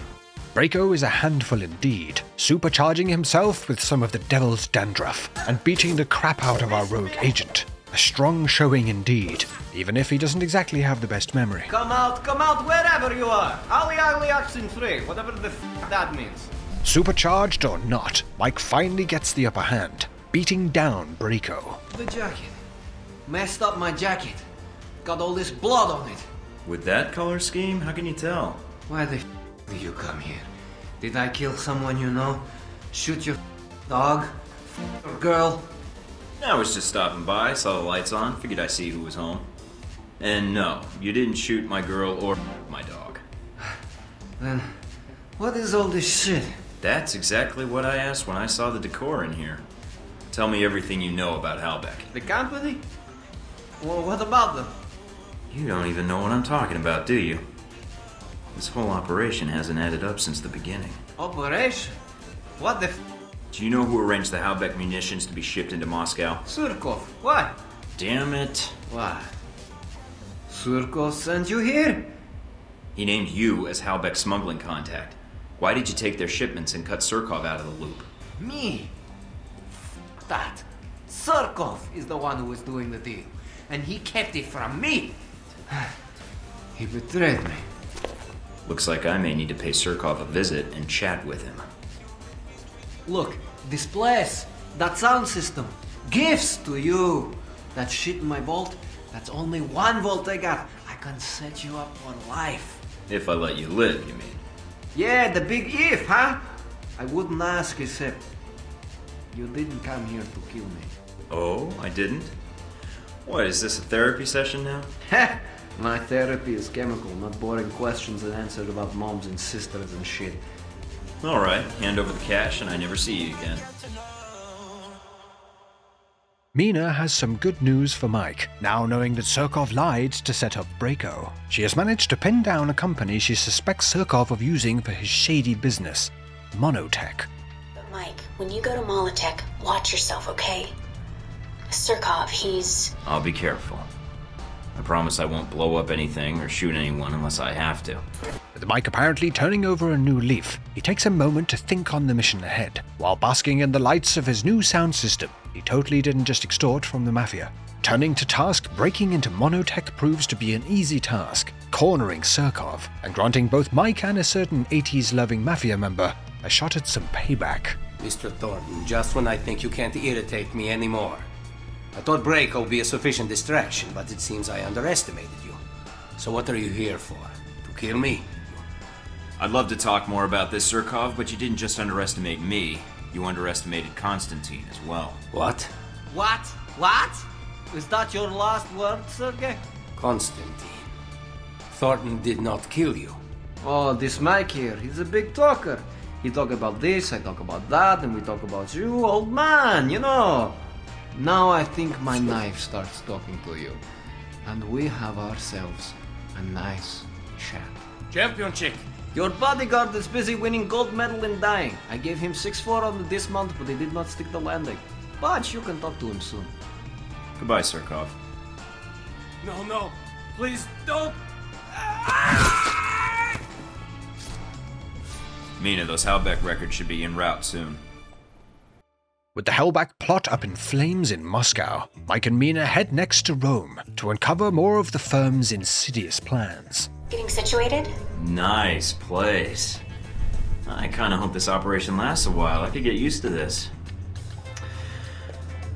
Brayko is a handful indeed, supercharging himself with some of the devil's dandruff, and beating the crap out of our rogue agent. A strong showing indeed, even if he doesn't exactly have the best memory. Come out, wherever you are. Ali action free, whatever the f that means. Supercharged or not, Mike finally gets the upper hand, beating down Brayko. The jacket. Messed up my jacket. Got all this blood on it. With that color scheme, how can you tell? Why the f did you come here? Did I kill someone you know? Shoot your dog? Your girl? I was just stopping by, saw the lights on, figured I'd see who was home. And no, you didn't shoot my girl or my dog. Then, what is all this shit? That's exactly what I asked when I saw the decor in here. Tell me everything you know about Halbech. The company? Well, what about them? You don't even know what I'm talking about, do you? This whole operation hasn't added up since the beginning. Operation? What the Do you know who arranged the Halbeck munitions to be shipped into Moscow? Surkov, what? Damn it. What? Surkov sent you here? He named you as Halbeck's smuggling contact. Why did you take their shipments and cut Surkov out of the loop? Me? That. Surkov is the one who was doing the deal. And he kept it from me. He betrayed me. Looks like I may need to pay Surkov a visit and chat with him. Look, this place, that sound system, gifts to you. That shit in my vault, that's only 1 vault I got. I can set you up for life. If I let you live, you mean? Yeah, the big if, huh? I wouldn't ask except you didn't come here to kill me. Oh, I didn't? What, is this a therapy session now? Heh! My therapy is chemical, not boring questions and answers about moms and sisters and shit. Alright, hand over the cash and I never see you again. Mina has some good news for Mike, now knowing that Surkov lied to set up Braco. She has managed to pin down a company she suspects Surkov of using for his shady business, Monotech. But Mike, when you go to Molotech, watch yourself, okay? Surkov, he's... I'll be careful. I promise I won't blow up anything or shoot anyone unless I have to. With Mike apparently turning over a new leaf, he takes a moment to think on the mission ahead. While basking in the lights of his new sound system, he totally didn't just extort from the Mafia. Turning to task, breaking into Monotech proves to be an easy task, cornering Surkov, and granting both Mike and a certain 80s-loving Mafia member a shot at some payback. Mr. Thornton, just when I think you can't irritate me anymore. I thought Braco would be a sufficient distraction, but it seems I underestimated you. So what are you here for? To kill me? I'd love to talk more about this, Surkov, but you didn't just underestimate me. You underestimated Constantine as well. What? What? What? Is that your last word, Sergey? Constantine. Thornton did not kill you. Oh, this Mike here, he's a big talker. He talk about this, I talk about that, and we talk about you, old man, you know. Now I think my knife starts talking to you. And we have ourselves a nice chat. Champion chick! Your bodyguard is busy winning gold medal and dying. I gave him 6-4 on the dismount, but he did not stick the landing. But you can talk to him soon. Goodbye, Surkov. No, no! Please don't! Mina, those Halbeck records should be en route soon. With the Hellback plot up in flames in Moscow, Mike and Mina head next to Rome to uncover more of the firm's insidious plans. Getting situated? Nice place. I kinda hope this operation lasts a while. I could get used to this.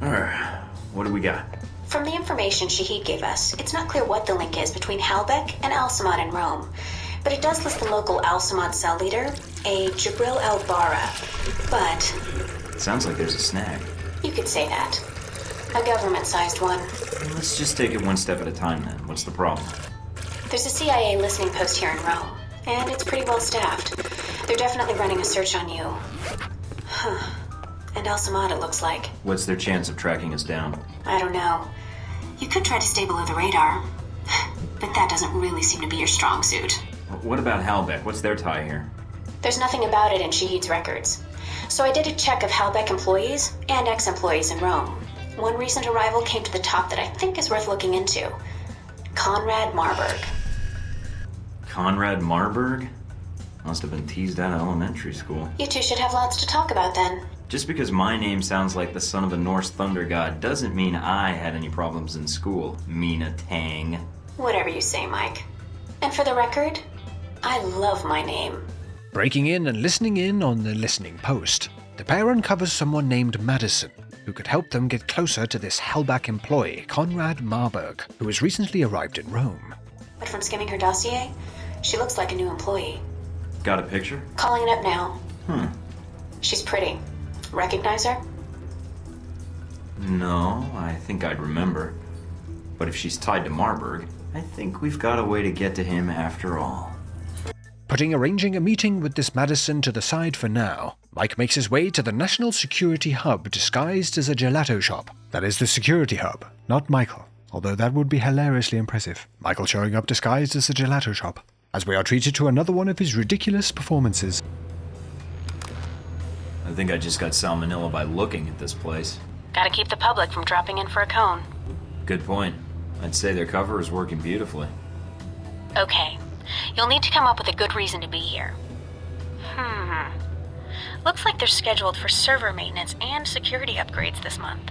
Alright, what do we got? From the information Shahid gave us, it's not clear what the link is between Halbeck and Al-Samad in Rome. But it does list the local Al-Samad cell leader, a Jibril al-Bara. But... Sounds like there's a snag. You could say that. A government-sized one. Let's just take it one step at a time then. What's the problem? There's a CIA listening post here in Rome, and it's pretty well staffed. They're definitely running a search on you. Huh. And Al-Samad, it looks like. What's their chance of tracking us down? I don't know. You could try to stay below the radar, but that doesn't really seem to be your strong suit. What about Halbeck? What's their tie here? There's nothing about it in Shahid's records. So I did a check of Halbeck employees and ex-employees in Rome. One recent arrival came to the top that I think is worth looking into. Conrad Marburg. Conrad Marburg? Must have been teased out of elementary school. You two should have lots to talk about then. Just because my name sounds like the son of a Norse thunder god doesn't mean I had any problems in school, Mina Tang. Whatever you say, Mike. And for the record, I love my name. Breaking in and listening in on the listening post, the pair uncovers someone named Madison, who could help them get closer to this Hellback employee, Conrad Marburg, who has recently arrived in Rome. But from skimming her dossier, she looks like a new employee. Got a picture? Calling it up now. She's pretty. Recognize her? No, I think I'd remember. But if she's tied to Marburg, I think we've got a way to get to him after all. Arranging a meeting with this Madison to the side for now, Mike makes his way to the National Security Hub disguised as a gelato shop. That is the security hub, not Michael, although that would be hilariously impressive. Michael showing up disguised as a gelato shop, as we are treated to another one of his ridiculous performances. I think I just got salmonella by looking at this place. Gotta keep the public from dropping in for a cone. Good point. I'd say their cover is working beautifully. Okay. You'll need to come up with a good reason to be here. Looks like they're scheduled for server maintenance and security upgrades this month.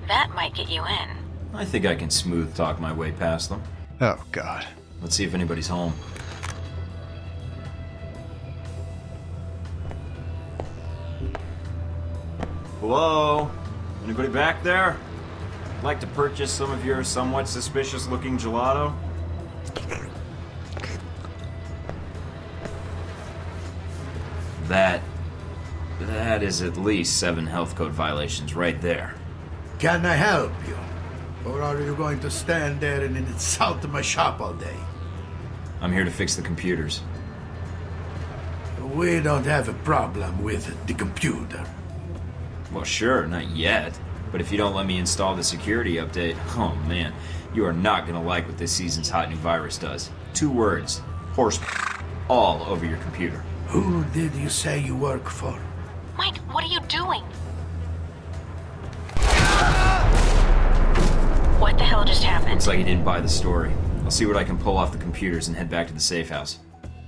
That might get you in. I think I can smooth talk my way past them. Oh, God. Let's see if anybody's home. Hello? Anybody back there? I'd like to purchase some of your somewhat suspicious-looking gelato. That is at least 7 health code violations right there. Can I help you? Or are you going to stand there and insult my shop all day? I'm here to fix the computers. We don't have a problem with the computer. Well, sure, not yet. But if you don't let me install the security update, oh man, you are not gonna like what this season's hot new virus does. 2 words. Horse all over your computer. Who did you say you work for? Mike, what are you doing? What the hell just happened? Looks like he didn't buy the story. I'll see what I can pull off the computers and head back to the safe house.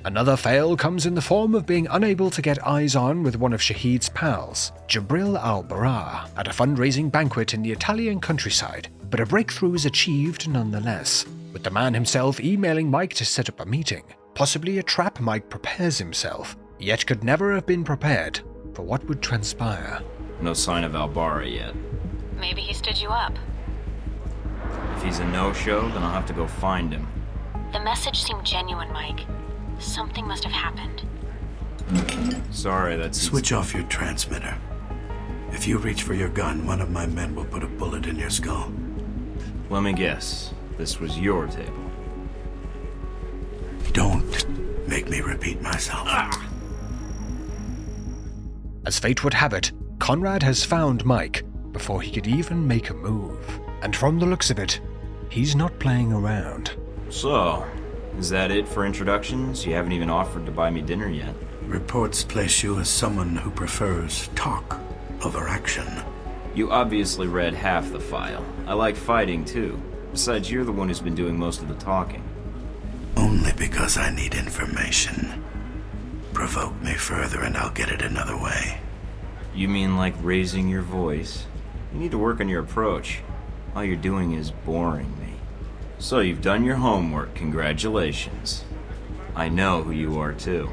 Another fail comes in the form of being unable to get eyes on with one of Shahid's pals, Jabril al-Barra, at a fundraising banquet in the Italian countryside, but a breakthrough is achieved nonetheless, with the man himself emailing Mike to set up a meeting, possibly a trap Mike prepares himself, yet could never have been prepared for what would transpire. No sign of al-Barra yet. Maybe he stood you up. If he's a no-show, then I'll have to go find him. The message seemed genuine, Mike. Something must have happened. Sorry, that's... Switch off your transmitter. If you reach for your gun, one of my men will put a bullet in your skull. Let me guess. This was your table. Don't make me repeat myself. As fate would have it, Conrad has found Mike before he could even make a move. And from the looks of it, he's not playing around. So, is that it for introductions? You haven't even offered to buy me dinner yet. Reports place you as someone who prefers talk over action. You obviously read half the file. I like fighting, too. Besides, you're the one who's been doing most of the talking. Only because I need information. Provoke me further and I'll get it another way. You mean like raising your voice? You need to work on your approach. All you're doing is boring me. So you've done your homework, congratulations. I know who you are too.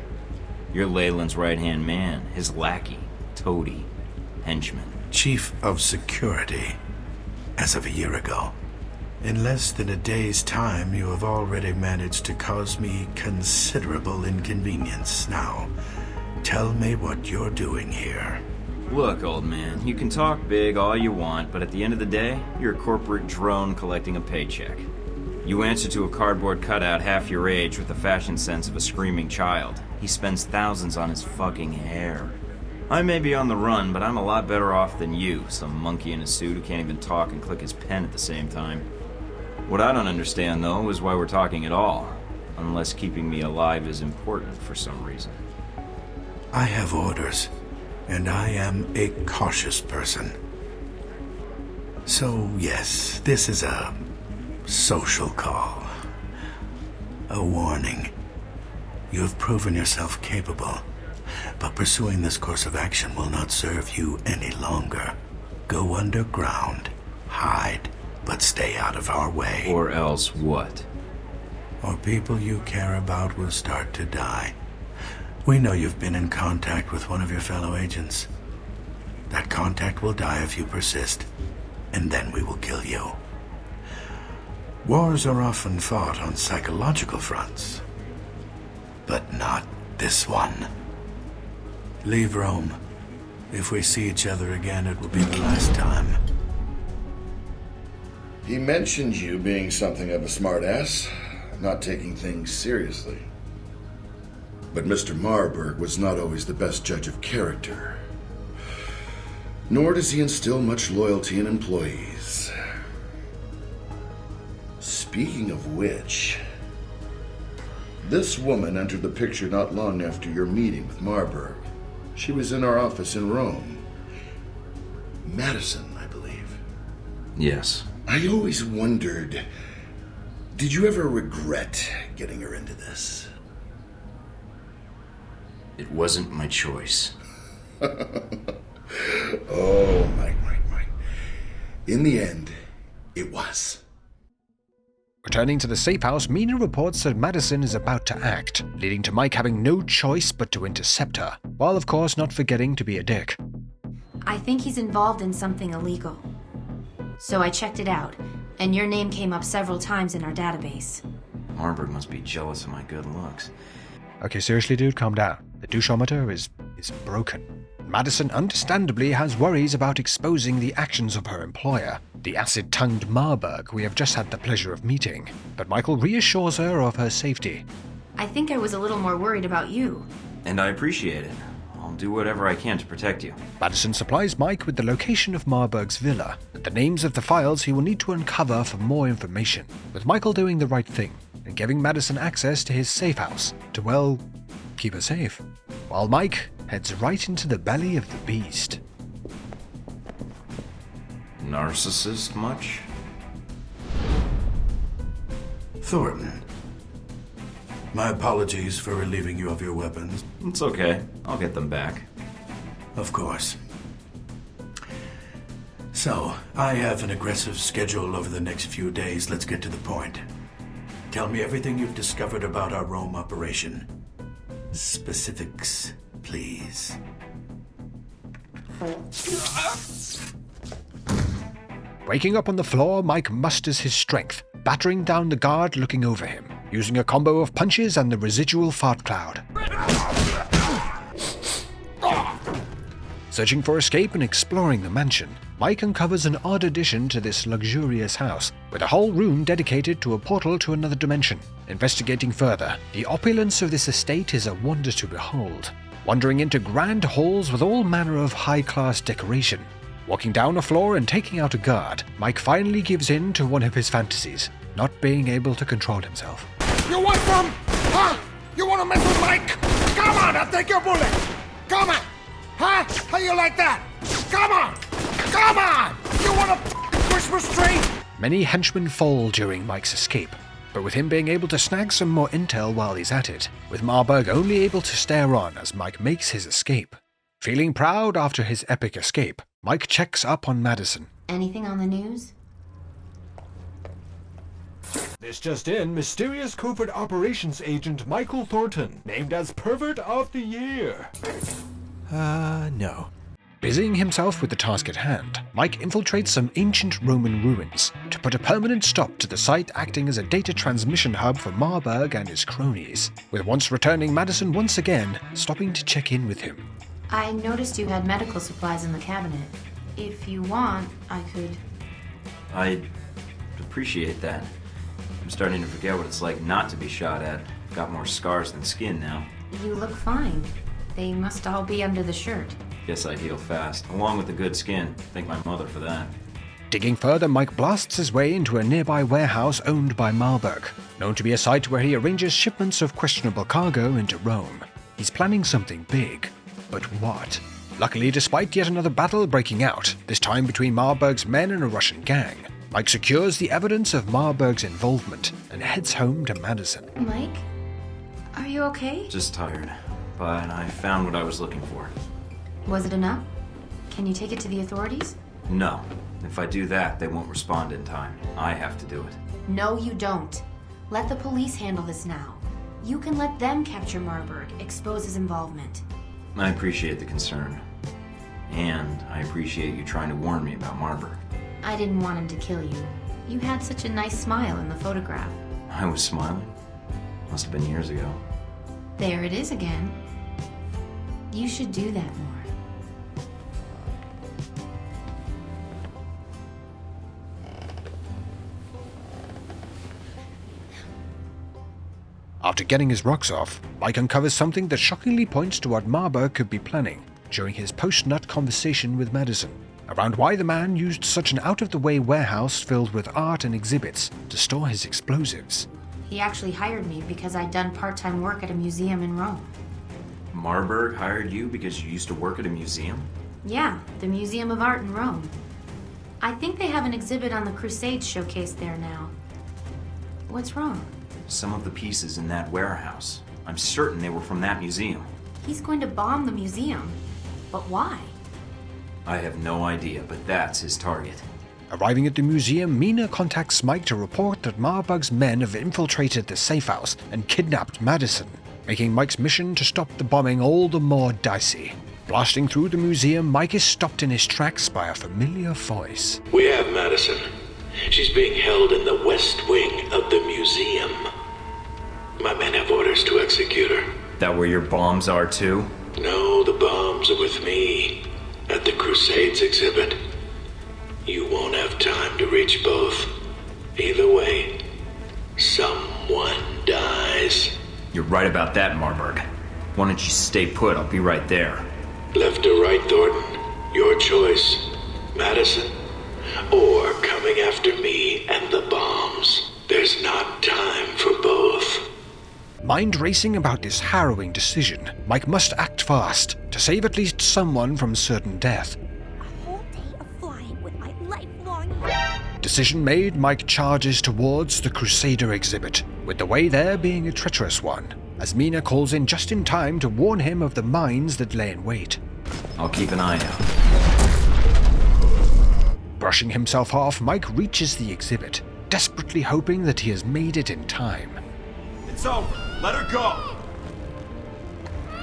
You're Leyland's right-hand man, his lackey, toady, henchman. Chief of Security, as of a year ago. In less than a day's time, you have already managed to cause me considerable inconvenience. Now, tell me what you're doing here. Look, old man, you can talk big all you want, but at the end of the day, you're a corporate drone collecting a paycheck. You answer to a cardboard cutout half your age with the fashion sense of a screaming child. He spends thousands on his fucking hair. I may be on the run, but I'm a lot better off than you, some monkey in a suit who can't even talk and click his pen at the same time. What I don't understand, though, is why we're talking at all, unless keeping me alive is important for some reason. I have orders, and I am a cautious person. So, yes, this is a social call. A warning. You have proven yourself capable, but pursuing this course of action will not serve you any longer. Go underground, hide, but stay out of our way. Or else what? Or people you care about will start to die. We know you've been in contact with one of your fellow agents. That contact will die if you persist, and then we will kill you. Wars are often fought on psychological fronts, but not this one. Leave Rome. If we see each other again, it will be the last time. He mentioned you being something of a smartass, not taking things seriously. But Mr. Marburg was not always the best judge of character. Nor does he instill much loyalty in employees. Speaking of which, this woman entered the picture not long after your meeting with Marburg. She was in our office in Rome. Madison, I believe. Yes. I always wondered, did you ever regret getting her into this? It wasn't my choice. Oh, Mike. In the end, it was. Returning to the safe house, Mina reports that Madison is about to act, leading to Mike having no choice but to intercept her, while of course not forgetting to be a dick. I think he's involved in something illegal. So I checked it out, and your name came up several times in our database. Marburg must be jealous of my good looks. Okay, seriously, dude, calm down. The douchometer is broken. Madison understandably has worries about exposing the actions of her employer, the acid-tongued Marburg we have just had the pleasure of meeting, but Michael reassures her of her safety. I think I was a little more worried about you. And I appreciate it. I'll do whatever I can to protect you. Madison supplies Mike with the location of Marburg's villa and the names of the files he will need to uncover for more information, with Michael doing the right thing and giving Madison access to his safe house to, well, keep her safe, while Mike heads right into the belly of the beast. Narcissist much? Thornton, my apologies for relieving you of your weapons. It's okay. I'll get them back. Of course. So, I have an aggressive schedule over the next few days. Let's get to the point. Tell me everything you've discovered about our Rome operation. Specifics, please. Waking up on the floor, Mike musters his strength, battering down the guard looking over him, using a combo of punches and the residual fart cloud. Searching for escape and exploring the mansion, Mike uncovers an odd addition to this luxurious house, with a whole room dedicated to a portal to another dimension. Investigating further, the opulence of this estate is a wonder to behold, wandering into grand halls with all manner of high-class decoration. Walking down a floor and taking out a guard, Mike finally gives in to one of his fantasies, not being able to control himself. You want some? Huh? You want to mess with Mike? Come on, I'll take your bullet. Come on. Huh? How you like that? Come on. Come on. You want a Christmas tree? Many henchmen fall during Mike's escape, but with him being able to snag some more intel while he's at it, with Marburg only able to stare on as Mike makes his escape. Feeling proud after his epic escape, Mike checks up on Madison. Anything on the news? This just in, mysterious covert operations agent Michael Thornton, named as Pervert of the Year. No. Busying himself with the task at hand, Mike infiltrates some ancient Roman ruins to put a permanent stop to the site acting as a data transmission hub for Marburg and his cronies, with once returning Madison once again stopping to check in with him. I noticed you had medical supplies in the cabinet. If you want, I could... I'd appreciate that. I'm starting to forget what it's like not to be shot at. Got more scars than skin now. You look fine. They must all be under the shirt. Guess I heal fast, along with the good skin. Thank my mother for that. Digging further, Mike blasts his way into a nearby warehouse owned by Marburg, known to be a site where he arranges shipments of questionable cargo into Rome. He's planning something big. But what? Luckily, despite yet another battle breaking out, this time between Marburg's men and a Russian gang, Mike secures the evidence of Marburg's involvement and heads home to Madison. Mike? Are you okay? Just tired, but I found what I was looking for. Was it enough? Can you take it to the authorities? No. If I do that, they won't respond in time. I have to do it. No, you don't. Let the police handle this now. You can let them capture Marburg, expose his involvement. I appreciate the concern. And I appreciate you trying to warn me about Marburg. I didn't want him to kill you. You had such a nice smile in the photograph. I was smiling. Must have been years ago. There it is again. You should do that more. After getting his rocks off, Mike uncovers something that shockingly points to what Marburg could be planning during his post-nut conversation with Madison, around why the man used such an out-of-the-way warehouse filled with art and exhibits to store his explosives. He actually hired me because I'd done part-time work at a museum in Rome. Marburg hired you because you used to work at a museum? Yeah, the Museum of Art in Rome. I think they have an exhibit on the Crusades showcased there now. What's wrong? Some of the pieces in that warehouse. I'm certain they were from that museum. He's going to bomb the museum. But why? I have no idea, but that's his target. Arriving at the museum, Mina contacts Mike to report that Marburg's men have infiltrated the safe house and kidnapped Madison, making Mike's mission to stop the bombing all the more dicey. Blasting through the museum, Mike is stopped in his tracks by a familiar voice. We have Madison. She's being held in the west wing of the museum. My men have orders to execute her. That where your bombs are too? No, the bombs are with me at the Crusades exhibit. You won't have time to reach both. Either way, someone dies. You're right about that, Marburg. Why don't you stay put? I'll be right there. Left or right, Thornton? Your choice. Madison, or coming after me and the bombs. There's not time for both. Mind racing about this harrowing decision, Mike must act fast to save at least someone from certain death. A whole day of flying with my lifelong... Decision made, Mike charges towards the Crusader exhibit, with the way there being a treacherous one, as Mina calls in just in time to warn him of the mines that lay in wait. I'll keep an eye out. Brushing himself off, Mike reaches the exhibit, desperately hoping that he has made it in time. It's over. Let her go.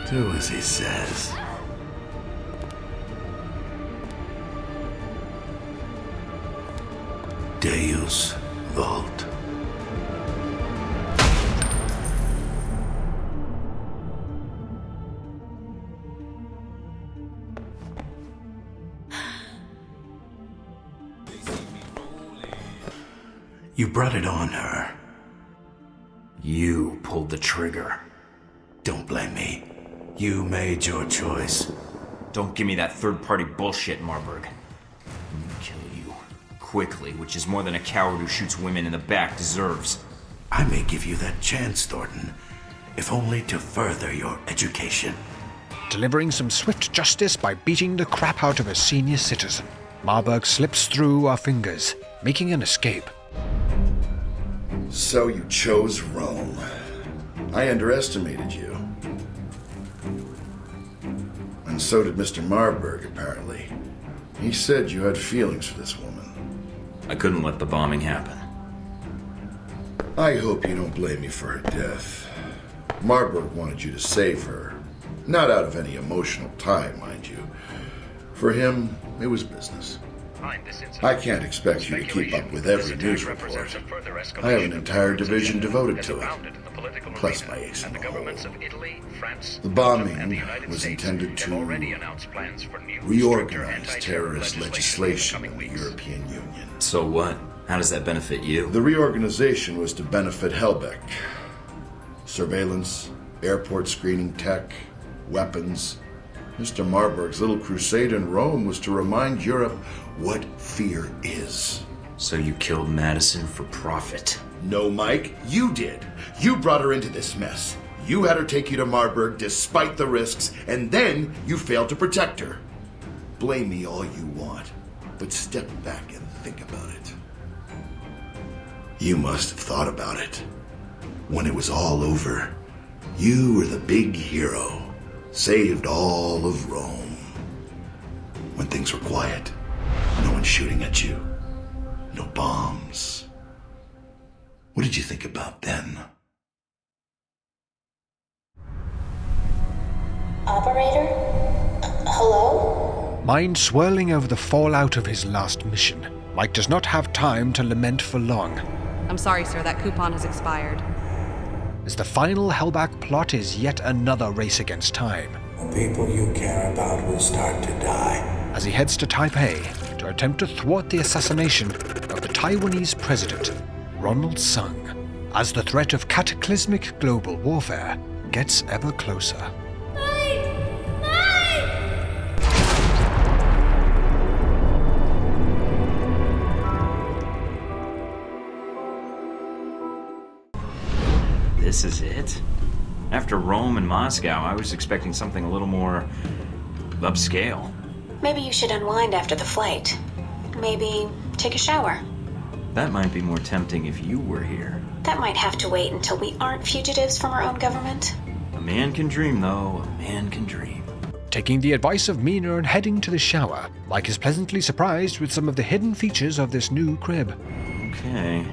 Do as he says. Deus Vult. You brought it on her. You pulled the trigger. Don't blame me. You made your choice. Don't give me that third-party bullshit, Marburg. I'm gonna kill you. Quickly, which is more than a coward who shoots women in the back deserves. I may give you that chance, Thornton, if only to further your education. Delivering some swift justice by beating the crap out of a senior citizen, Marburg slips through our fingers, making an escape. So you chose Rome. I underestimated you. And so did Mr. Marburg, apparently. He said you had feelings for this woman. I couldn't let the bombing happen. I hope you don't blame me for her death. Marburg wanted you to save her. Not out of any emotional tie, mind you. For him, it was business. I can't expect you to keep up with every news report. I have an entire division devoted to it, plus my ace in the hole. The bombing was intended to reorganize terrorist legislation in the European Union. So what? How does that benefit you? The reorganization was to benefit Helbeck. Surveillance, airport screening tech, weapons. Mr. Marburg's little crusade in Rome was to remind Europe what fear is. So you killed Madison for profit? No, Mike, you did. You brought her into this mess. You had her take you to Marburg despite the risks, and then you failed to protect her. Blame me all you want, but step back and think about it. You must have thought about it. When it was all over, you were the big hero. Saved all of Rome. When things were quiet, no one shooting at you, no bombs. What did you think about then? Operator? Hello? Mind swirling over the fallout of his last mission, Mike does not have time to lament for long. I'm sorry, sir, that coupon has expired. As the final Hellback plot is yet another race against time. The people you care about will start to die. As he heads to Taipei to attempt to thwart the assassination of the Taiwanese president, Ronald Sung, as the threat of cataclysmic global warfare gets ever closer. This is it? After Rome and Moscow, I was expecting something a little more upscale. Maybe you should unwind after the flight. Maybe take a shower. That might be more tempting if you were here. That might have to wait until we aren't fugitives from our own government. A man can dream, though. A man can dream. Taking the advice of Mina and heading to the shower, Mike is pleasantly surprised with some of the hidden features of this new crib. Okay.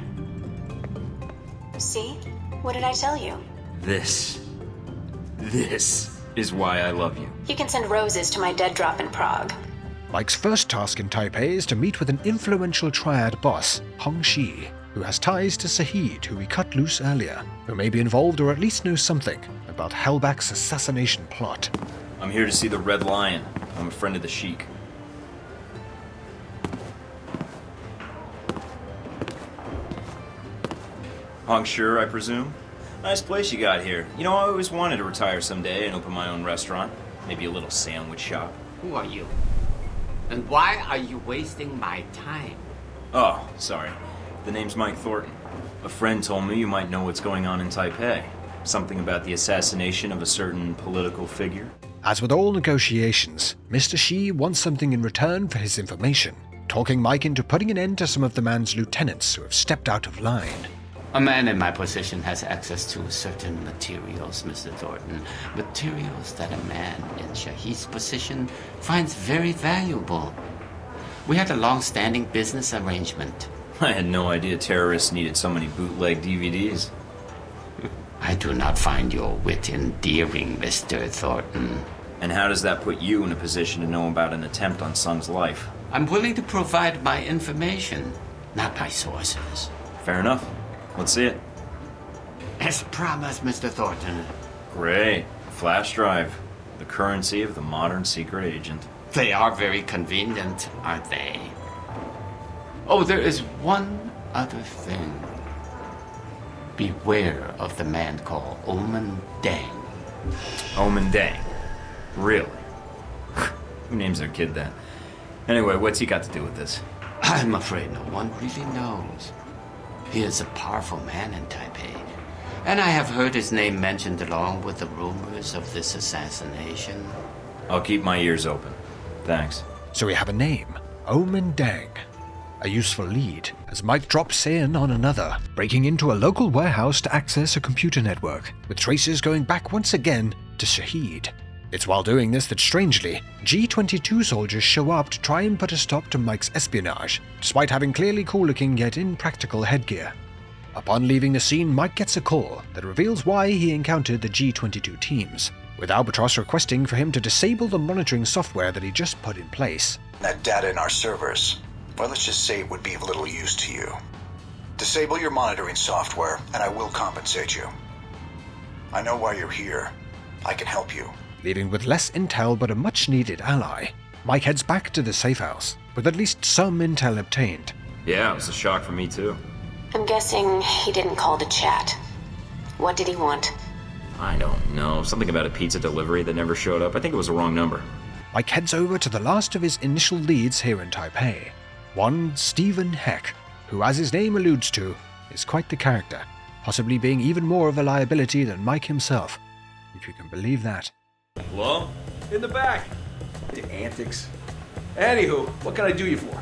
See? What did I tell you? This is why I love you. You can send roses to my dead drop in Prague. Mike's first task in Taipei is to meet with an influential triad boss, Hong Shi, who has ties to Sahid, who we cut loose earlier, who may be involved or at least knows something about Hellback's assassination plot. I'm here to see the Red Lion. I'm a friend of the Sheik. Hong Shi, I presume? Nice place you got here. You know, I always wanted to retire someday and open my own restaurant. Maybe a little sandwich shop. Who are you? And why are you wasting my time? Oh, sorry. The name's Mike Thornton. A friend told me you might know what's going on in Taipei. Something about the assassination of a certain political figure. As with all negotiations, Mr. Shi wants something in return for his information, talking Mike into putting an end to some of the man's lieutenants who have stepped out of line. A man in my position has access to certain materials, Mr. Thornton. Materials that a man in Shahid's position finds very valuable. We had a long-standing business arrangement. I had no idea terrorists needed so many bootleg DVDs. I do not find your wit endearing, Mr. Thornton. And how does that put you in a position to know about an attempt on Sung's life? I'm willing to provide my information, not my sources. Fair enough. Let's see it. As promised, Mr. Thornton. Great. Flash drive. The currency of the modern secret agent. They are very convenient, aren't they? Oh, there is one other thing. Beware of the man called Omen Dang. Omen Dang? Really? Who names their kid that? Anyway, what's he got to do with this? I'm afraid no one really knows. He is a powerful man in Taipei, and I have heard his name mentioned along with the rumors of this assassination. I'll keep my ears open. Thanks. So we have a name, Omen Dang. A useful lead, as Mike drops in on another, breaking into a local warehouse to access a computer network, with traces going back once again to Shahid. It's while doing this that strangely, G-22 soldiers show up to try and put a stop to Mike's espionage, despite having clearly cool-looking yet impractical headgear. Upon leaving the scene, Mike gets a call that reveals why he encountered the G-22 teams, with Albatross requesting for him to disable the monitoring software that he just put in place. That data in our servers, well, let's just say it would be of little use to you. Disable your monitoring software, and I will compensate you. I know why you're here. I can help you. Leaving with less intel but a much-needed ally, Mike heads back to the safe house, with at least some intel obtained. Yeah, it was a shock for me too. I'm guessing he didn't call to chat. What did he want? I don't know. Something about a pizza delivery that never showed up. I think it was the wrong number. Mike heads over to the last of his initial leads here in Taipei. One Stephen Heck, who, as his name alludes to, is quite the character, possibly being even more of a liability than Mike himself, if you can believe that. Hello? In the back. The antics. Anywho, what can I do you for?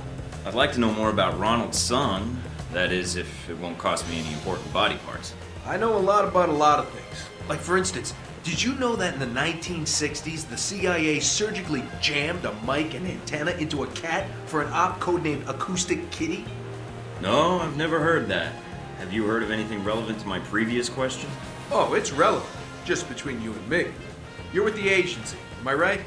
I'd like to know more about Ronald Sung. That is, if it won't cost me any important body parts. I know a lot about a lot of things. Like, for instance, did you know that in the 1960s, the CIA surgically jammed a mic and antenna into a cat for an op codenamed Acoustic Kitty? No, I've never heard that. Have you heard of anything relevant to my previous question? Oh, it's relevant. Just between you and me. You're with the agency, am I right?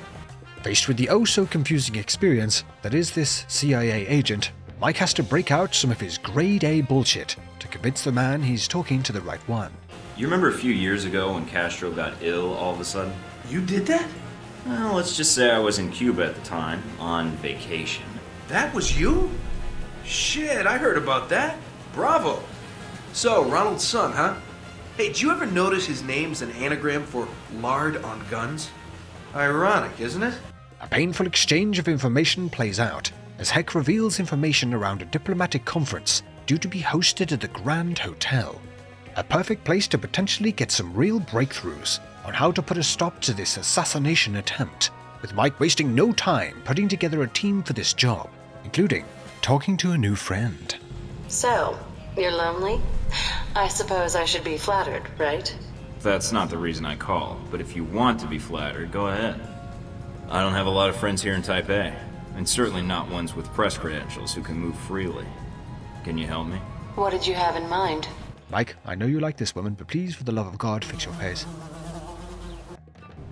Faced with the oh-so-confusing experience that is this CIA agent, Mike has to break out some of his grade A bullshit to convince the man he's talking to the right one. You remember a few years ago when Castro got ill all of a sudden? You did that? Well, let's just say I was in Cuba at the time, on vacation. That was you? Shit, I heard about that. Bravo. So, Ronald Sung, huh? Hey, did you ever notice his name's an anagram for lard on guns? Ironic, isn't it? A painful exchange of information plays out, as Heck reveals information around a diplomatic conference due to be hosted at the Grand Hotel. A perfect place to potentially get some real breakthroughs on how to put a stop to this assassination attempt, with Mike wasting no time putting together a team for this job, including talking to a new friend. So, you're lonely? I suppose I should be flattered, right? That's not the reason I called, but if you want to be flattered, go ahead. I don't have a lot of friends here in Taipei, and certainly not ones with press credentials who can move freely. Can you help me? What did you have in mind? Mike, I know you like this woman, but please, for the love of God, fix your face.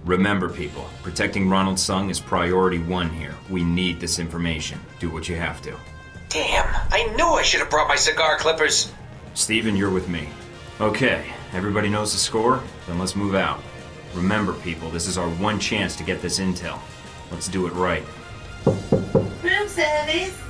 Remember, people, protecting Ronald Sung is priority 1 here. We need this information. Do what you have to. Damn, I knew I should have brought my cigar clippers. Steven, you're with me. Okay, everybody knows the score? Then let's move out. Remember, people, this is our one chance to get this intel. Let's do it right. Room service.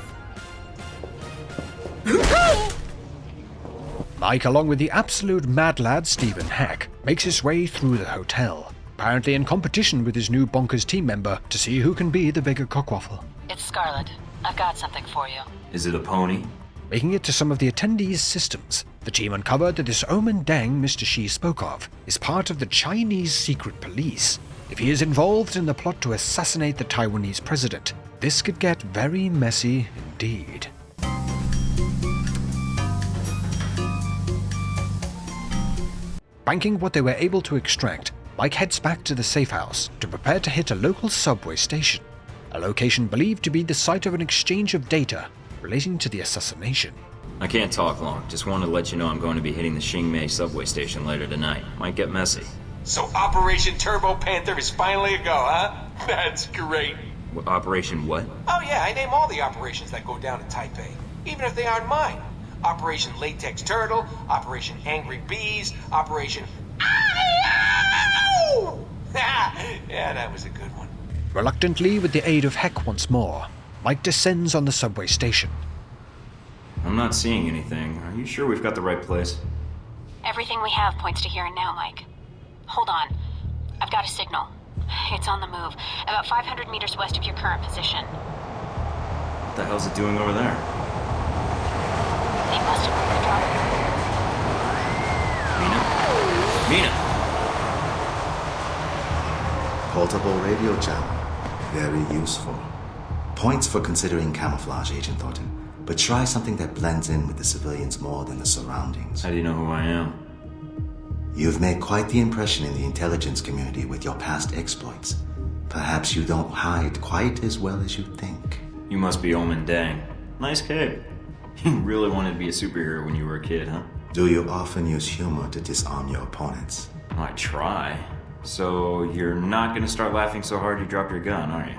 Mike, along with the absolute mad lad Stephen Heck, makes his way through the hotel, apparently in competition with his new bonkers team member to see who can be the bigger cockwaffle. It's Scarlet. I've got something for you. Is it a pony? Making it to some of the attendees' systems, the team uncovered that this Omen Dang Mr. Shi spoke of is part of the Chinese secret police. If he is involved in the plot to assassinate the Taiwanese president, this could get very messy indeed. Banking what they were able to extract, Mike heads back to the safe house to prepare to hit a local subway station, a location believed to be the site of an exchange of data relating to the assassination. I can't talk long. Just wanted to let you know I'm going to be hitting the Xingmei subway station later tonight. Might get messy. So Operation Turbo Panther is finally a go, huh? That's great. Operation what? Oh yeah, I name all the operations that go down in Taipei, even if they aren't mine. Operation Latex Turtle, Operation Angry Bees, Operation... Ow! Yeah, that was a good one. Reluctantly, with the aid of Heck once more, Mike descends on the subway station. I'm not seeing anything. Are you sure we've got the right place? Everything we have points to here and now, Mike. Hold on. I've got a signal. It's on the move, about 500 meters west of your current position. What the hell's it doing over there? They must have moved the drop. Mina? Portable radio channel. Very useful. Points for considering camouflage, Agent Thornton. But try something that blends in with the civilians more than the surroundings. How do you know who I am? You've made quite the impression in the intelligence community with your past exploits. Perhaps you don't hide quite as well as you think. You must be Omen Dang. Nice cape. You really wanted to be a superhero when you were a kid, huh? Do you often use humor to disarm your opponents? I try. So you're not gonna start laughing so hard you drop your gun, are you?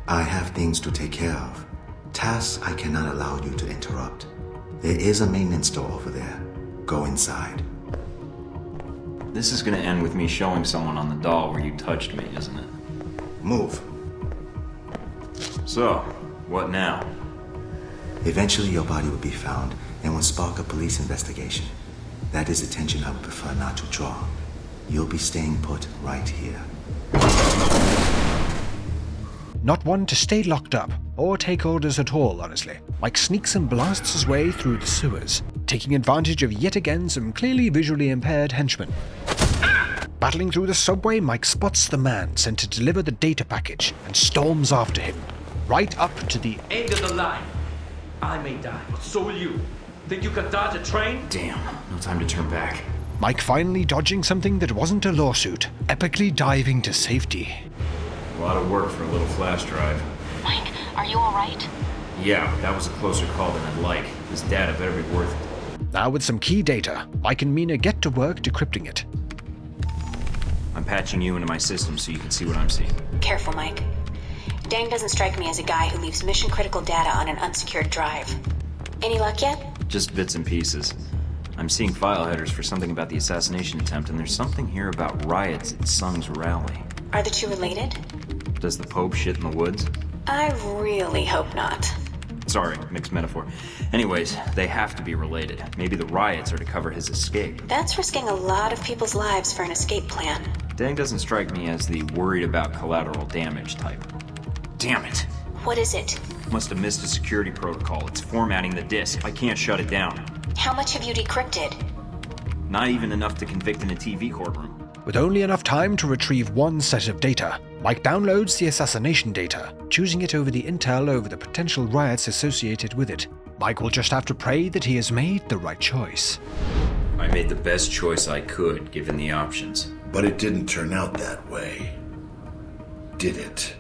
I have things to take care of. Tasks I cannot allow you to interrupt. There is a maintenance door over there. Go inside. This is gonna end with me showing someone on the doll where you touched me, isn't it? Move. So, what now? Eventually your body will be found and will spark a police investigation. That is attention I would prefer not to draw. You'll be staying put right here. Not one to stay locked up or take orders at all, honestly. Mike sneaks and blasts his way through the sewers, taking advantage of yet again some clearly visually impaired henchmen. Battling through the subway, Mike spots the man sent to deliver the data package and storms after him, right up to the end of the line. I may die, but so will you. Think you can dodge a train? Damn, no time to turn back. Mike finally dodging something that wasn't a lawsuit, epically diving to safety. A lot of work for a little flash drive. Mike, are you alright? Yeah, that was a closer call than I'd like. This data better be worth it. Now with some key data, Mike and Mina get to work decrypting it. I'm patching you into my system so you can see what I'm seeing. Careful, Mike. Dang doesn't strike me as a guy who leaves mission-critical data on an unsecured drive. Any luck yet? Just bits and pieces. I'm seeing file headers for something about the assassination attempt, and there's something here about riots at Sung's rally. Are the two related? Does the Pope shit in the woods? I really hope not. Sorry, mixed metaphor. Anyways, they have to be related. Maybe the riots are to cover his escape. That's risking a lot of people's lives for an escape plan. Dang doesn't strike me as the worried about collateral damage type. Damn it. What is it? Must have missed a security protocol. It's formatting the disk. I can't shut it down. How much have you decrypted? Not even enough to convict in a TV courtroom. With only enough time to retrieve one set of data, Mike downloads the assassination data, choosing it over the intel over the potential riots associated with it. Mike will just have to pray that he has made the right choice. I made the best choice I could, given the options. But it didn't turn out that way, did it?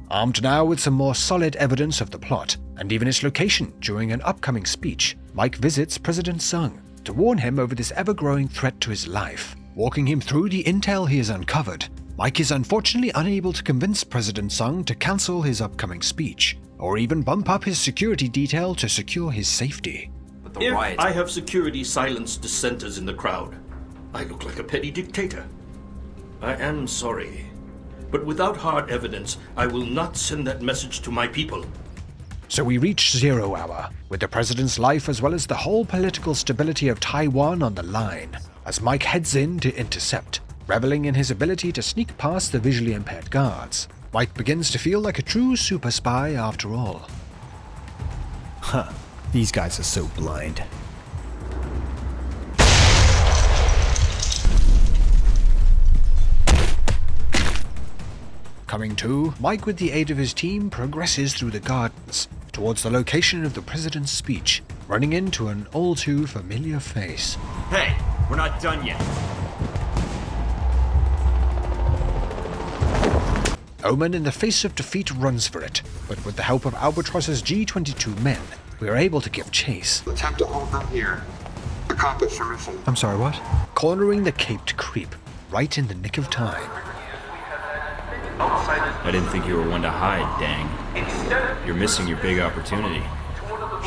Armed now with some more solid evidence of the plot, and even its location during an upcoming speech, Mike visits President Sung to warn him over this ever-growing threat to his life. Walking him through the intel he has uncovered, Mike is unfortunately unable to convince President Sung to cancel his upcoming speech, or even bump up his security detail to secure his safety. If I have security silence dissenters in the crowd, I look like a petty dictator. I am sorry, but without hard evidence, I will not send that message to my people. So we reach 0 hour, with the president's life as well as the whole political stability of Taiwan on the line, as Mike heads in to intercept, reveling in his ability to sneak past the visually impaired guards. Mike begins to feel like a true super spy after all. Huh, these guys are so blind. Coming to, Mike with the aid of his team progresses through the gardens, towards the location of the president's speech, running into an all-too-familiar face. Hey, we're not done yet. Omen in the face of defeat runs for it, but with the help of Albatross's G-22 men, we are able to give chase. Attempt to hold them here. Accomplish your mission. I'm sorry, what? Cornering the caped creep, right in the nick of time. I didn't think you were one to hide, Dang. You're missing your big opportunity.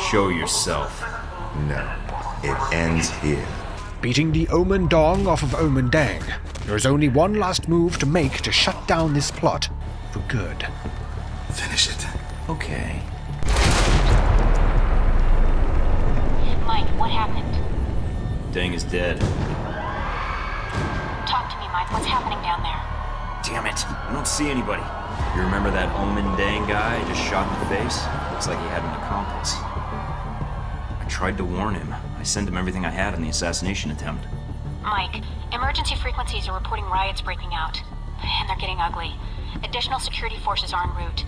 Show yourself. No, it ends here. Beating the Omen Dong off of Omen Dang, there is only one last move to make to shut down this plot for good. Finish it. Okay. Mike, what happened? Dang is dead. Talk to me, Mike. What's happening down there? Damn it, I don't see anybody. You remember that Omen Dang guy I just shot in the face? Looks like he had an accomplice. I tried to warn him. I sent him everything I had on the assassination attempt. Mike, emergency frequencies are reporting riots breaking out. And they're getting ugly. Additional security forces are en route.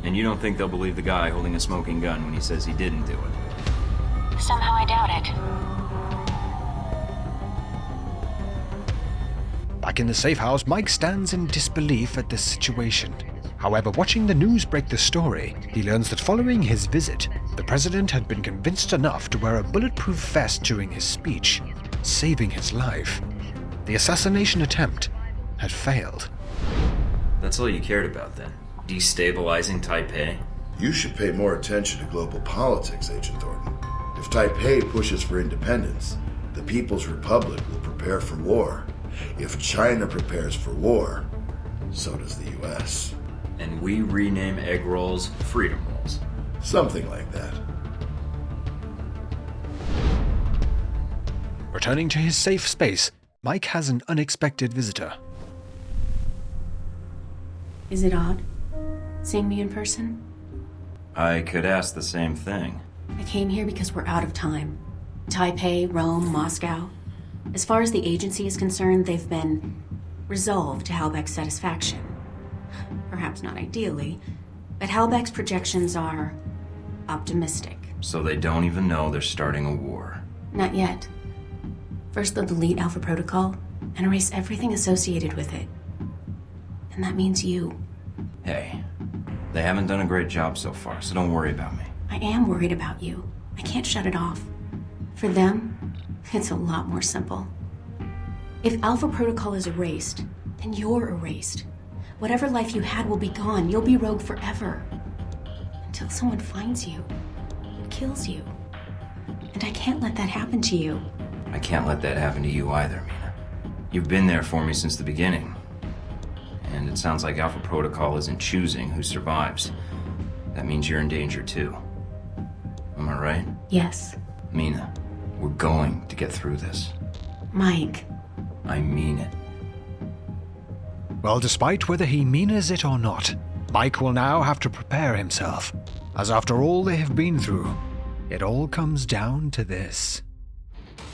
And you don't think they'll believe the guy holding a smoking gun when he says he didn't do it? Somehow I doubt it. Back in the safe house, Mike stands in disbelief at this situation. However, watching the news break the story, he learns that following his visit, the president had been convinced enough to wear a bulletproof vest during his speech, saving his life. The assassination attempt had failed. That's all you cared about then? Destabilizing Taipei? You should pay more attention to global politics, Agent Thornton. If Taipei pushes for independence, the People's Republic will prepare for war. If China prepares for war, so does the US. And we rename egg rolls freedom rolls. Something like that. Returning to his safe space, Mike has an unexpected visitor. Is it odd, seeing me in person? I could ask the same thing. I came here because we're out of time. Taipei, Rome, Moscow. As far as the agency is concerned, they've been resolved to Halbeck's satisfaction. Perhaps not ideally, but Halbeck's projections are optimistic. So they don't even know they're starting a war. Not yet. First they'll delete Alpha Protocol and erase everything associated with it. And that means you. Hey, they haven't done a great job so far, so don't worry about me. I am worried about you. I can't shut it off. For them, it's a lot more simple. If Alpha Protocol is erased, then you're erased. Whatever life you had will be gone. You'll be rogue forever. Until someone finds you, kills you. And I can't let that happen to you. I can't let that happen to you either, Mina. You've been there for me since the beginning. And it sounds like Alpha Protocol isn't choosing who survives. That means you're in danger too. Am I right? Yes. Mina, we're going to get through this. Mike. I mean it. Well, despite whether he means it or not, Mike will now have to prepare himself, as after all they have been through, It all comes down to this.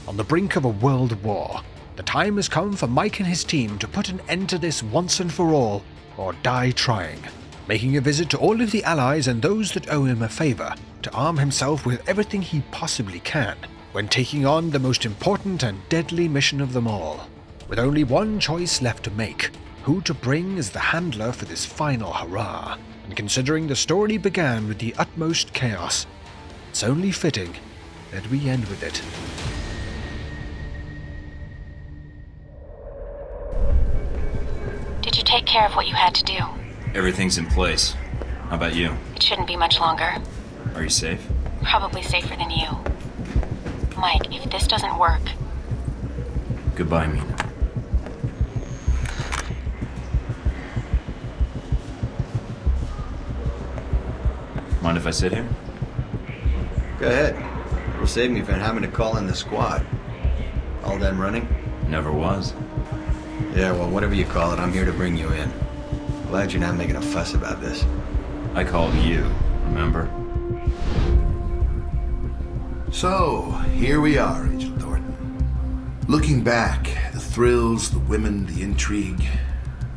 On the brink of a world war, the time has come for Mike and his team to put an end to this once and for all, or die trying, making a visit to all of the allies and those that owe him a favor to arm himself with everything he possibly can when taking on the most important and deadly mission of them all. With only one choice left to make, who to bring as the handler for this final hurrah, and considering the story began with the utmost chaos, it's only fitting that we end with it. Did you take care of what you had to do? Everything's in place. How about you? It shouldn't be much longer. Are you safe? Probably safer than you. Mike, if this doesn't work... Goodbye, Mina. Mind if I sit here? Go ahead. It'll save me from having to call in the squad. All done running? Never was. Yeah, well, whatever you call it, I'm here to bring you in. Glad you're not making a fuss about this. I called you, remember? So, here we are, Agent Thornton. Looking back, the thrills, the women, the intrigue,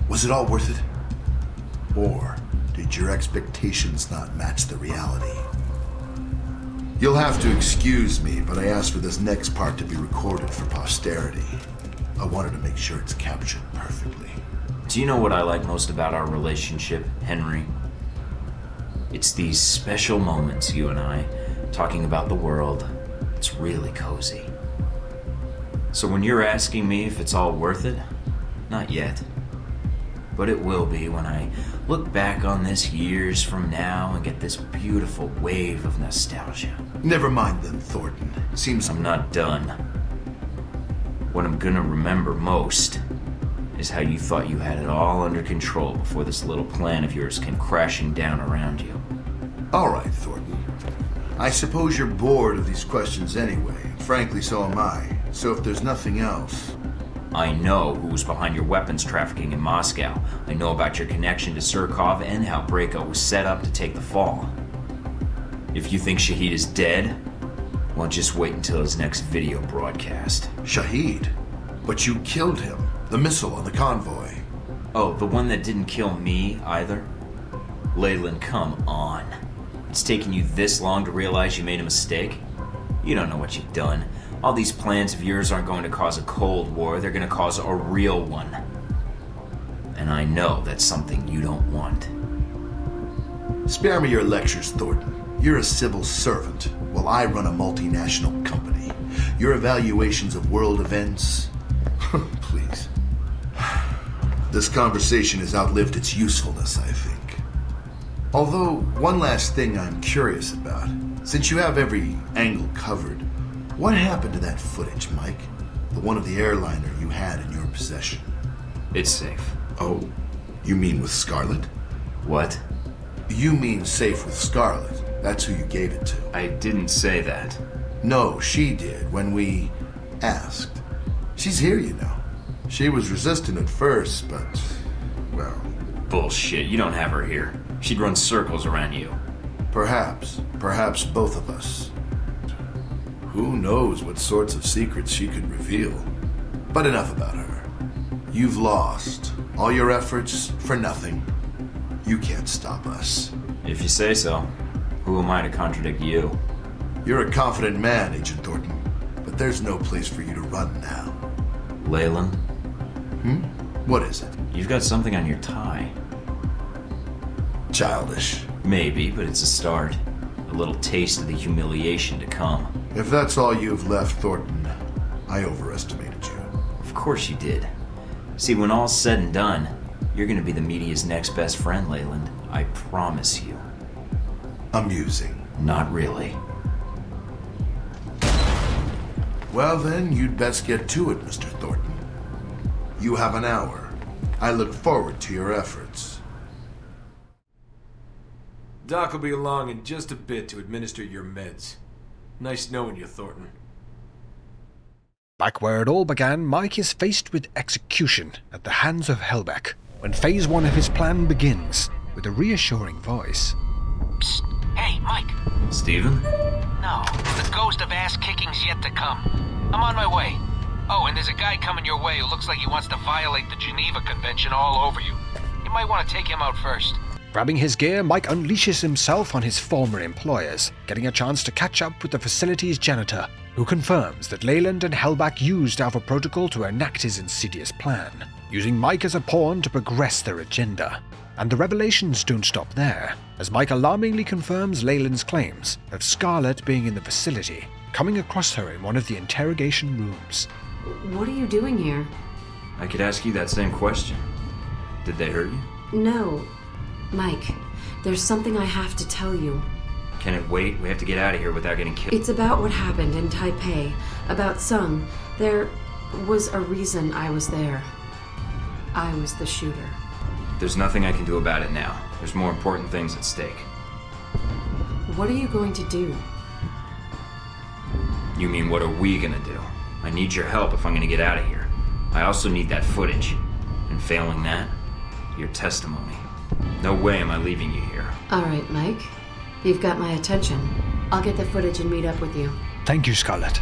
was it all worth it? Or did your expectations not match the reality? You'll have to excuse me, but I asked for this next part to be recorded for posterity. I wanted to make sure it's captured perfectly. Do you know what I like most about our relationship, Henry? It's these special moments, you and I, talking about the world. It's really cozy. So when you're asking me if it's all worth it, not yet. But it will be when I look back on this years from now and get this beautiful wave of nostalgia. Never mind then, Thornton. Seems I'm not done. What I'm gonna remember most is how you thought you had it all under control before this little plan of yours came crashing down around you. All right, Thornton. I suppose you're bored of these questions anyway. Frankly, so am I. So if there's nothing else... I know who was behind your weapons trafficking in Moscow. I know about your connection to Surkov and how Brayko was set up to take the fall. If you think Shahid is dead, well, just wait until his next video broadcast. Shahid? But you killed him. The missile on the convoy. Oh, the one that didn't kill me either? Leyland, come on. It's taken you this long to realize you made a mistake? You don't know what you've done. All these plans of yours aren't going to cause a Cold War, they're going to cause a real one. And I know that's something you don't want. Spare me your lectures, Thornton. You're a civil servant, while I run a multinational company. Your evaluations of world events... Please. This conversation has outlived its usefulness, I think. Although, one last thing I'm curious about. Since you have every angle covered, what happened to that footage, Mike? The one of the airliner you had in your possession. It's safe. Oh, you mean with Scarlet? What? You mean safe with Scarlet. That's who you gave it to. I didn't say that. No, she did when we asked. She's here, you know. She was resistant at first, but, well... Bullshit, you don't have her here. She'd run circles around you. Perhaps both of us. Who knows what sorts of secrets she could reveal. But enough about her. You've lost. All your efforts for nothing. You can't stop us. If you say so. Who am I to contradict you? You're a confident man, Agent Thornton. But there's no place for you to run now. Leyland? What is it? You've got something on your tie. Childish. Maybe, but it's a start. A little taste of the humiliation to come. If that's all you've left, Thornton, I overestimated you. Of course you did. See, when all's said and done, you're gonna be the media's next best friend, Leyland. I promise you. Amusing. Not really. Well then, you'd best get to it, Mr. Thornton. You have an hour. I look forward to your efforts. Doc will be along in just a bit to administer your meds. Nice knowing you, Thornton. Back where it all began, Mike is faced with execution at the hands of Helbeck when Phase 1 of his plan begins with a reassuring voice. Psst. Hey, Mike. Steven? No, the ghost of ass-kicking's yet to come. I'm on my way. Oh, and there's a guy coming your way who looks like he wants to violate the Geneva Convention all over you. You might want to take him out first. Grabbing his gear, Mike unleashes himself on his former employers, getting a chance to catch up with the facility's janitor, who confirms that Leyland and Hellback used Alpha Protocol to enact his insidious plan, using Mike as a pawn to progress their agenda. And the revelations don't stop there, as Mike alarmingly confirms Leyland's claims of Scarlet being in the facility, coming across her in one of the interrogation rooms. What are you doing here? I could ask you that same question. Did they hurt you? No. Mike, there's something I have to tell you. Can it wait? We have to get out of here without getting killed. It's about what happened in Taipei. About Sung. There was a reason I was there. I was the shooter. There's nothing I can do about it now. There's more important things at stake. What are you going to do? You mean, what are we gonna do? I need your help if I'm gonna get out of here. I also need that footage. And failing that, your testimony. No way am I leaving you here. All right, Mike. You've got my attention. I'll get the footage and meet up with you. Thank you, Scarlet.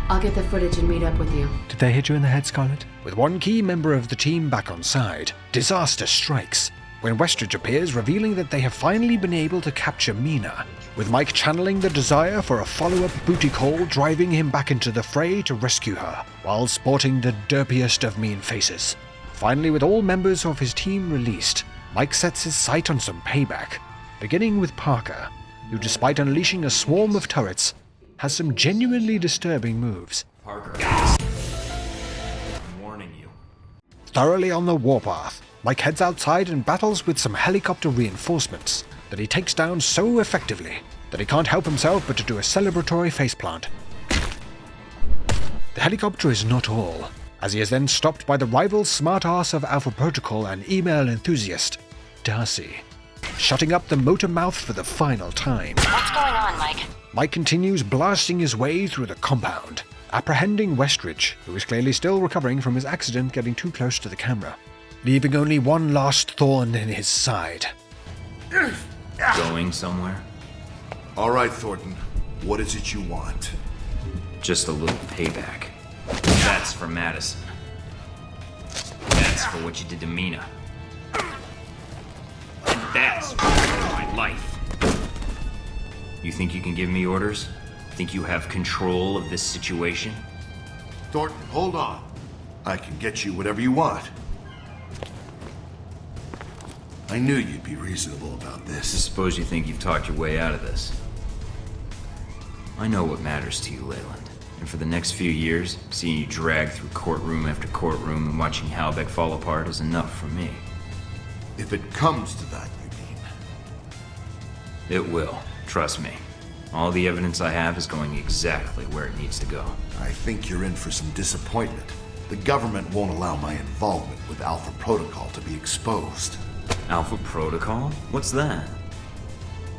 I'll get the footage and meet up with you. Did they hit you in the head, Scarlet? With one key member of the team back on side, disaster strikes, when Westridge appears revealing that they have finally been able to capture Mina, with Mike channeling the desire for a follow-up booty call driving him back into the fray to rescue her, while sporting the derpiest of mean faces. Finally, with all members of his team released, Mike sets his sight on some payback, beginning with Parker, who despite unleashing a swarm of turrets, has some genuinely disturbing moves. Parker, I'm warning you. Thoroughly on the warpath, Mike heads outside and battles with some helicopter reinforcements that he takes down so effectively that he can't help himself but to do a celebratory faceplant. The helicopter is not all, as he is then stopped by the rival smartass of Alpha Protocol and email enthusiast, Darcy, shutting up the motor mouth for the final time. What's going on, Mike? Mike continues blasting his way through the compound, apprehending Westridge, who is clearly still recovering from his accident getting too close to the camera, leaving only one last thorn in his side. Going somewhere? All right, Thornton. What is it you want? Just a little payback. That's for Madison. That's for what you did to Mina. And that's for my life. You think you can give me orders? Think you have control of this situation? Thornton, hold on. I can get you whatever you want. I knew you'd be reasonable about this. I suppose you think you've talked your way out of this. I know what matters to you, Leyland. And for the next few years, seeing you drag through courtroom after courtroom and watching Halbeck fall apart is enough for me. If it comes to that, you mean? It will. Trust me. All the evidence I have is going exactly where it needs to go. I think you're in for some disappointment. The government won't allow my involvement with Alpha Protocol to be exposed. Alpha Protocol? What's that?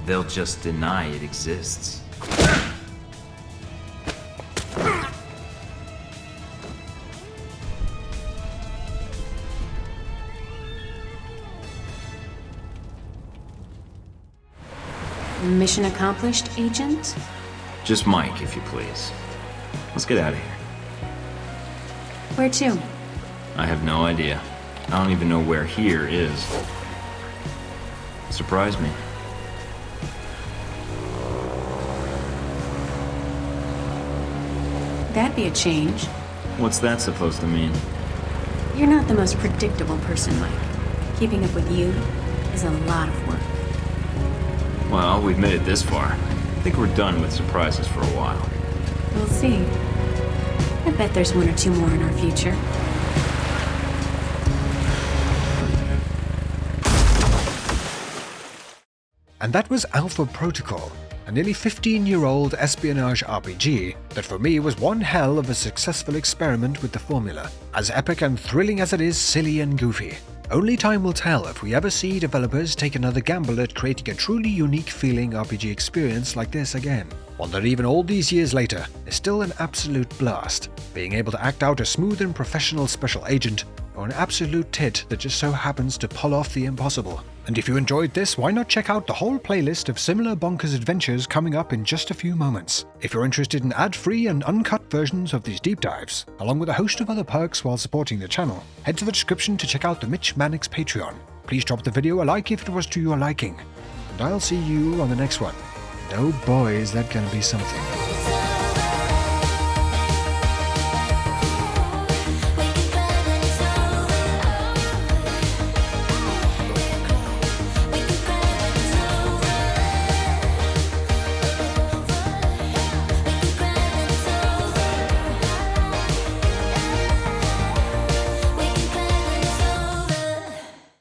They'll just deny it exists. Mission accomplished, Agent? Just Mike, if you please. Let's get out of here. Where to? I have no idea. I don't even know where here is. Surprise me. That'd be a change. What's that supposed to mean? You're not the most predictable person, Mike. Keeping up with you is a lot of work. Well, we've made it this far. I think we're done with surprises for a while. We'll see. I bet there's one or two more in our future. And that was Alpha Protocol, a nearly 15-year-old espionage RPG that for me was one hell of a successful experiment with the formula, as epic and thrilling as it is silly and goofy. Only time will tell if we ever see developers take another gamble at creating a truly unique feeling RPG experience like this again. One that even all these years later is still an absolute blast, being able to act out a smooth and professional special agent or an absolute tit that just so happens to pull off the impossible. And if you enjoyed this, why not check out the whole playlist of similar bonkers adventures coming up in just a few moments. If you're interested in ad-free and uncut versions of these deep dives, along with a host of other perks while supporting the channel, head to the description to check out the Mitch Mannix Patreon. Please drop the video a like if it was to your liking. And I'll see you on the next one. And oh boy, is that gonna be something.